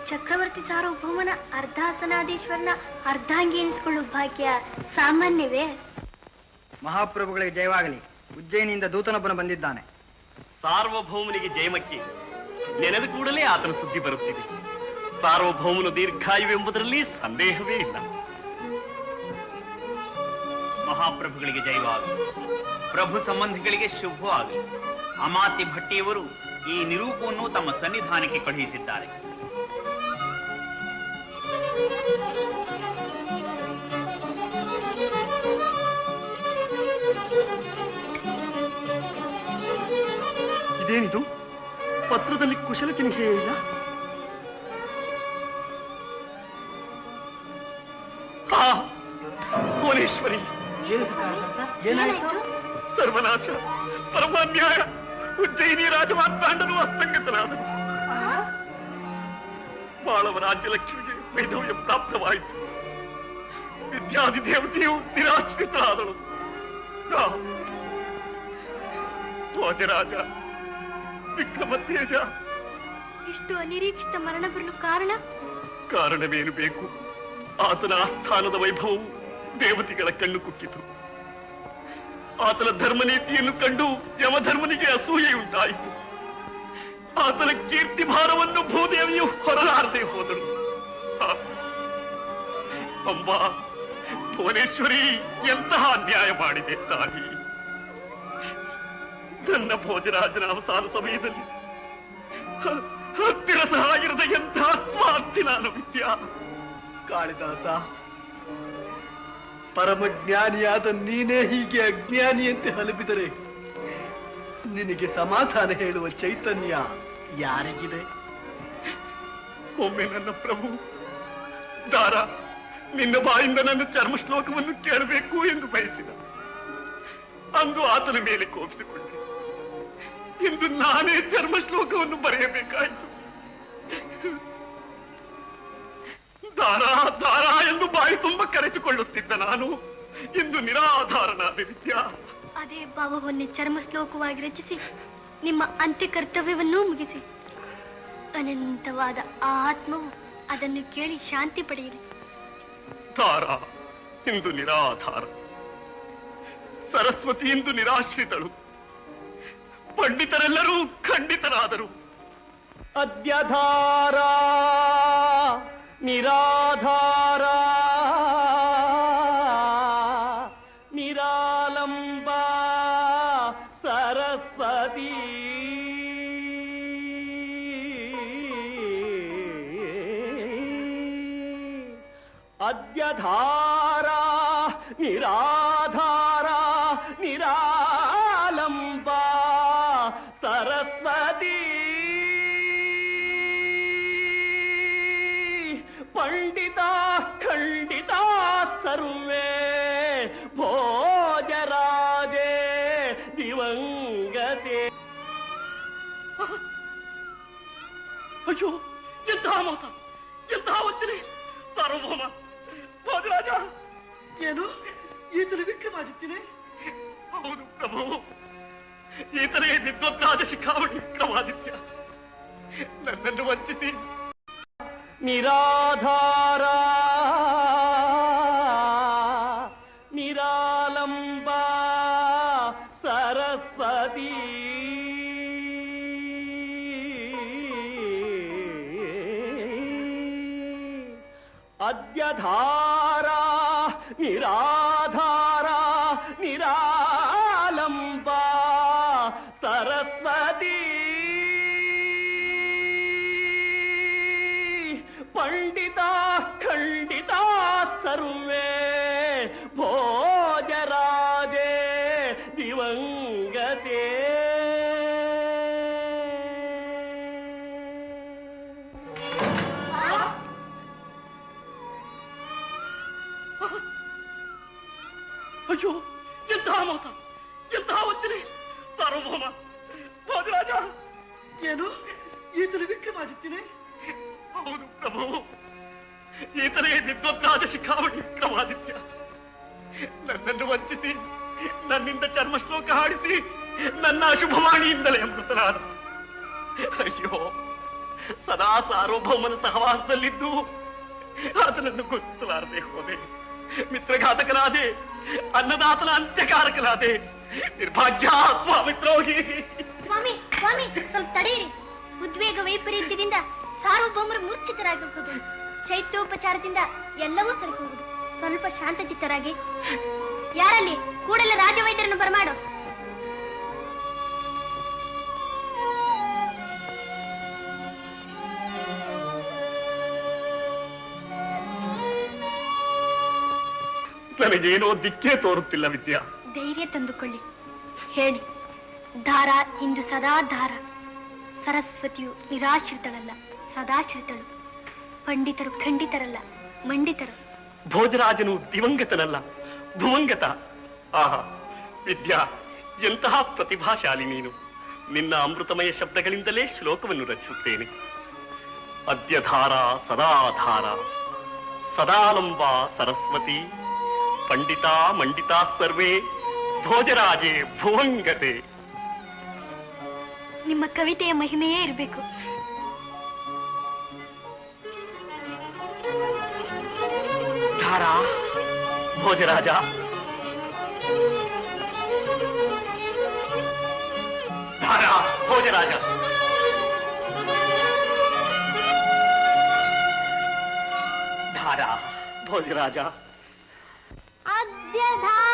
ಚಕ್ರವರ್ತಿ ಸಾರ್ವಭೌಮನ ಅರ್ಧಾಸನಾಧೀಶ್ವರನ ಅರ್ಧಾಂಗಿ ಎನಿಸಿಕೊಳ್ಳುವ ಭಾಗ್ಯ ಸಾಮಾನ್ಯವೇ? ಮಹಾಪ್ರಭುಗಳಿಗೆ ಜಯವಾಗಲಿ. ಉಜ್ಜಯಿನಿಯಿಂದ ದೂತನೊಬ್ಬನು ಬಂದಿದ್ದಾನೆ. ಸಾರ್ವಭೌಮನಿಗೆ ಜಯಮಕ್ಕೆ ನೆನೆದ ಕೂಡಲೇ ಆತನ ಸುದ್ದಿ ಬರುತ್ತಿದೆ. ಸಾರ್ವಭೌಮನು ದೀರ್ಘಾಯುವೆಂಬುದರಲ್ಲಿ ಸಂದೇಹವೇ ಇಲ್ಲ. ಮಹಾಪ್ರಭುಗಳಿಗೆ ಜಯವಾಗಲಿ. ಪ್ರಭು ಸಂಬಂಧಿಗಳಿಗೆ ಶುಭವಾಗಲಿ. ಅಮಾತ್ಯ ಭಟ್ಟಿಯವರು ಈ ನಿರೂಪವನ್ನು ತಮ್ಮ ಸನ್ನಿಧಾನಕ್ಕೆ ಕಳುಹಿಸಿದ್ದಾರೆ. ಇದೇನಿದು? ಪತ್ರದಲ್ಲಿ ಕುಶಲ ಚಿಹ್ನೆಯೇ ಇಲ್ಲ. ಭುವನೇಶ್ವರಿ, ಏನಾಯ್ತು? ಸರ್ವನಾಶ, ಪರಮಾನ್ಯಾಯ. ಉಜ್ಜಯಿನಿ ರಾಜಮಾರ್ತಾಂಡನು ಅಸ್ತಂಗತನಾದನು. ಮಾಳವ ರಾಜ್ಯಲಕ್ಷ್ಮಿಗೆ ವೈಧವ್ಯ ಪ್ರಾಪ್ತವಾಯಿತು. ವಿದ್ಯಾದಿ ದೇವತೆಯು ನಿರಾಶ್ರಿತರಾದಳು. ಭೋಜರಾಜ, ವಿಕ್ರಮ ತೇಜ, ಇಷ್ಟು ಅನಿರೀಕ್ಷಿತ ಮರಣ ಬರಲು ಕಾರಣ? ಕಾರಣವೇನು ಬೇಕು? ಆತನ ಆಸ್ಥಾನದ ವೈಭವವು ದೇವತೆಗಳ ಕಣ್ಣು ಕುಕ್ಕಿತು. ಆತನ ಧರ್ಮನೀತಿಯನ್ನು ಕಂಡು ಯಮಧರ್ಮನಿಗೆ ಅಸೂಯೆಯುಂಟಾಯಿತು. ಆತನ ಕೀರ್ತಿ ಭಾರವನ್ನು ಭೂದೇವಿಯು ಹೊರಲಾರದೆ ಹೋದಳು. ಅಂಬಾ, ಭುವನೇಶ್ವರಿ, ಎಂತಹ ಅನ್ಯಾಯ ಮಾಡಿದೆ ತಾಯಿ. ನನ್ನ ಭೋಜರಾಜನ ಅವಸಾನ ಸಮಯದಲ್ಲಿ ಹತ್ತಿರ ಸಹ ಇರದ ಎಂತಹ ಸ್ವಾರ್ಥಿ ನಾನು ವಿದ್ಯಾ. ಕಾಳಿದಾಸ, ಪರಮಜ್ಞಾನಿಯಾದ ನೀನೇ ಹೀಗೆ ಅಜ್ಞಾನಿಯಂತೆ ಹಲಬಿದರೆ ನಿನಗೆ ಸಮಾಧಾನ ಹೇಳುವ ಚೈತನ್ಯ ಯಾರಿಗಿದೆ? ಒಮ್ಮೆ ನನ್ನ ಪ್ರಭು ದಾರ ನಿನ್ನ ಬಾಯಿಂದ ನನ್ನ ಚರ್ಮ ಶ್ಲೋಕವನ್ನು ಕೇಳಬೇಕು ಎಂದು ಬಯಸಿದ. ಅಂದು ಆತನ ಮೇಲೆ ಕೋಪಿಸಿಕೊಂಡೆ. ಇಂದು ನಾನೇ ಚರ್ಮ ಶ್ಲೋಕವನ್ನು ಬರೆಯಬೇಕಾಯಿತು. ದಾರಾ ದಾರಾ ಎಂದು ಬಾಯಿ ತುಂಬ ಕರೆಸಿಕೊಳ್ಳುತ್ತಿದ್ದ ನಾನು ಇಂದು ನಿರಾಧಾರನಾದ ವಿದ್ಯಾ. ಅದೇ ಭಾವವನ್ನೇ ಚರ್ಮ ಶ್ಲೋಕವಾಗಿ ರಚಿಸಿ ನಿಮ್ಮ ಅಂತ್ಯ ಕರ್ತವ್ಯವನ್ನೂ ಮುಗಿಸಿ ಅನಂತವಾದ ಆ ಆತ್ಮವು ಅದನ್ನು ಕೇಳಿ ಶಾಂತಿ ಪಡೆಯಲಿ. ಧಾರ ಇಂದು ನಿರಾಧಾರ, ಸರಸ್ವತಿ ಇಂದು ನಿರಾಶ್ರಿತಳು, ಪಂಡಿತರೆಲ್ಲರೂ ಖಂಡಿತರಾದರು. ಅದ್ಯಧಾರ ನಿರಾಧಾರ ನಿರಾಲಂಬ ಸರಸ್ವತಿ ಅದ್ಯಧಾರ ನಿರಾಧಾರ ನಿರಾಲಂಬ ಸರಸ್ವತಿ ಪಂಡಿತ ಖಂಡಿತ ಸರ್ವೇ ಭೋಜರಾಜೇ ದಿವಂಗತೆ. ಅಯ್ಯೋ, ಎಂತಹ ಮೋಸ, ಎಂತಹ ವಂಚನೆ! ಸಾರ್ವಭೌಮ ಭೋಜರಾಜ! ಏನು ಈತನು ವಿಕ್ರಮಾದಿತ್ಯನೇ? ಹೌದು ಪ್ರಭು, ಈತನೇ ವಿದ್ವದ್ರಾಜ ಶಿಖಾಮಣಿ ವಿಕ್ರಮಾದಿತ್ಯ. ನನ್ನನ್ನು ವಂಚಿಸಿ ನಿರಾಧಾರ ನಿರಾಲಂಬ ಸರಸ್ವತಿ ಅದ್ಯಧಾರ ನಿರಾಧಾರ ನಿರಾಲಂಬ ಸರಸ್ವತಿ ಪಂಡಿತ ಖಂಡಿತ ಸರ್ವೇ ಭೋಜರಾಜೇ ದಿವಂಗತೆ. ಅಯ್ಯೋ, ಎಂತಹ ಮೋಸ, ಎಂತಹ ವಂಚನೆ! ಸಾರ್ವಭೌಮ ಭೋಜರಾಜ! ಏನು ಈತನು ವಿಕ್ರಮಾದಿತ್ಯನೇ? ಹೌದು ಪ್ರಭು, ಈತನೇ ವಿದ್ವದ್ರಾಜ ಶಿಖಾಮಣಿ ವಿಕ್ರಮಾದಿತ್ಯ. ನನ್ನನ್ನು ವಂಚಿಸಿ ನನ್ನಿಂದ ಚರ್ಮಶ್ಲೋಕ ಹಾಡಿಸಿ ನನ್ನ ಅಶುಭವಾಣಿಯಿಂದಲೇ ಅಮೃತನಾದ. ಅಯ್ಯೋ, ಸದಾ ಸಾರ್ವಭೌಮನ ಸಹವಾಸದಲ್ಲಿದ್ದು ಆತನನ್ನು ಗುರುತಿಸಲಾರದೆ ಹೋದೆ. ಮಿತ್ರಘಾತಕನಾದೆ, ಅನ್ನದಾತನ ಅಂತ್ಯಕಾರಕನಾದೆ. ನಿರ್ಭಾಗ್ಯ ಸ್ವಾಮಿದ್ರೋಹಿ. ಸ್ವಾಮಿ ಸ್ವಾಮಿ ಸ್ವಲ್ಪ ತಡೆಯಿರಿ. ಉದ್ವೇಗ ವೈಪರೀತ್ಯದಿಂದ ಸಾರ್ವಭೌಮರು ಮೂರ್ಛಿತರಾಗಿರುವುದು, ಶೈತ್ಯೋಪಚಾರದಿಂದ ಎಲ್ಲವೂ ಸರಿ ಹೋಗುವುದು. ಸ್ವಲ್ಪ ಶಾಂತಚಿತ್ತರಾಗಿ. ಯಾರಲ್ಲಿ? ಕೂಡಲೇ ರಾಜವೈದ್ಯರನ್ನು ಬರಮಾಡು. ನನಗೇನೋ ದಿಕ್ಕೇ ತೋರುತ್ತಿಲ್ಲ ವಿದ್ಯಾ. ಧೈರ್ಯ ತಂದುಕೊಳ್ಳಿ. ಹೇಳಿ, ಧಾರ ಇಂದು ಸದಾ ಧಾರ. ಸರಸ್ವತಿಯು ನಿರಾಶ್ರಿತಳಲ್ಲ, ಸದಾಶ್ರಿತಳು. ಪಂಡಿತರು ಖಂಡಿತರಲ್ಲ, ಮಂಡಿತರು. ಭೋಜರಾಜನು ದಿವಂಗತನಲ್ಲ, ಭುವಂಗತ. ಆಹಾ ವಿದ್ಯಾ, ಎಂತಹ ಪ್ರತಿಭಾಶಾಲಿ ನೀನು! ನಿನ್ನ ಅಮೃತಮಯ ಶಬ್ದಗಳಿಂದಲೇ ಶ್ಲೋಕವನ್ನು ರಚಿಸುತ್ತೇನೆ. ಅದ್ಯಧಾರ ಸದಾಧಾರ ಸದಾಲಂಬ ಸರಸ್ವತಿ ಪಂಡಿತ ಮಂಡಿತಾ ಸರ್ವೇ ಭೋಜರಾಜೇ ಭುವಂಗತೆ. ನಿಮ್ಮ ಕವಿತೆಯ ಮಹಿಮೆಯೇ ಇರಬೇಕು. ಧಾರ ಭೋಜರಾಜ, ಧಾರ ಭೋಜರಾಜ, ಧಾರ ಭೋಜರಾಜ. ಅದ್ಯಧಾರ